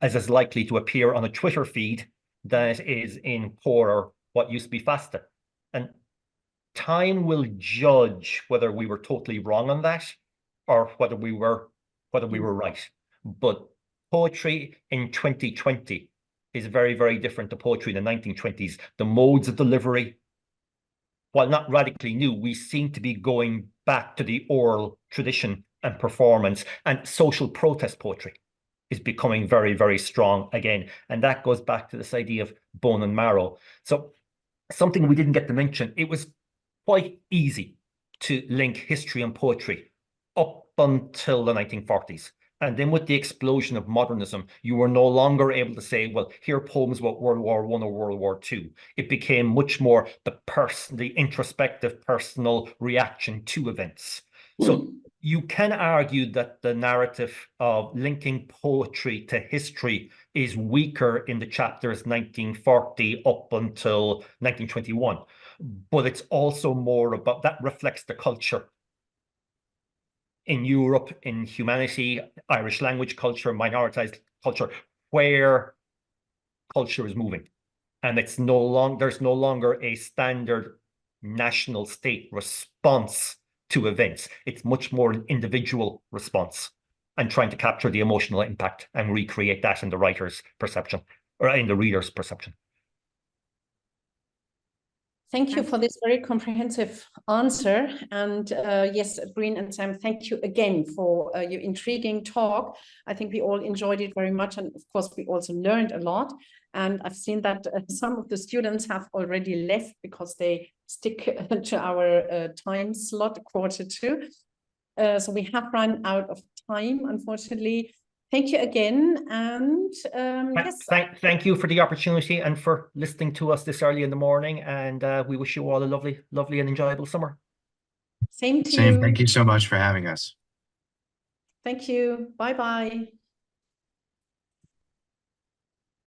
as likely to appear on a Twitter feed than it is in core, what used to be FASTA. And time will judge whether we were totally wrong on that or whether we were right. But poetry in 2020 is very, very different to poetry in the 1920s. The modes of delivery, while not radically new, we seem to be going back to the oral tradition and performance, and social protest poetry is becoming very, very strong again. And that goes back to this idea of bone and marrow. So something we didn't get to mention, it was quite easy to link history and poetry up until the 1940s. And then with the explosion of modernism, you were no longer able to say, well, here are poems about World War I or World War II. It became much more the introspective personal reaction to events. So you can argue that the narrative of linking poetry to history is weaker in the chapters 1940 up until 1921. But it's also more about, that reflects the culture in Europe, in humanity, Irish language culture, minoritized culture, where culture is moving. And there's no longer a standard national state response to events. It's much more an individual response and trying to capture the emotional impact and recreate that in the writer's perception or in the reader's perception. Thank you for this very comprehensive answer. And yes, Brian and Sam, thank you again for your intriguing talk. I think we all enjoyed it very much. And of course, we also learned a lot. And I've seen that some of the students have already left because they stick to our time slot, 1:45. So we have run out of time, unfortunately. Thank you again, and yes. Thank you for the opportunity and for listening to us this early in the morning, and we wish you all a lovely and enjoyable summer. Same to you. Thank you so much for having us. Thank you. Bye-bye.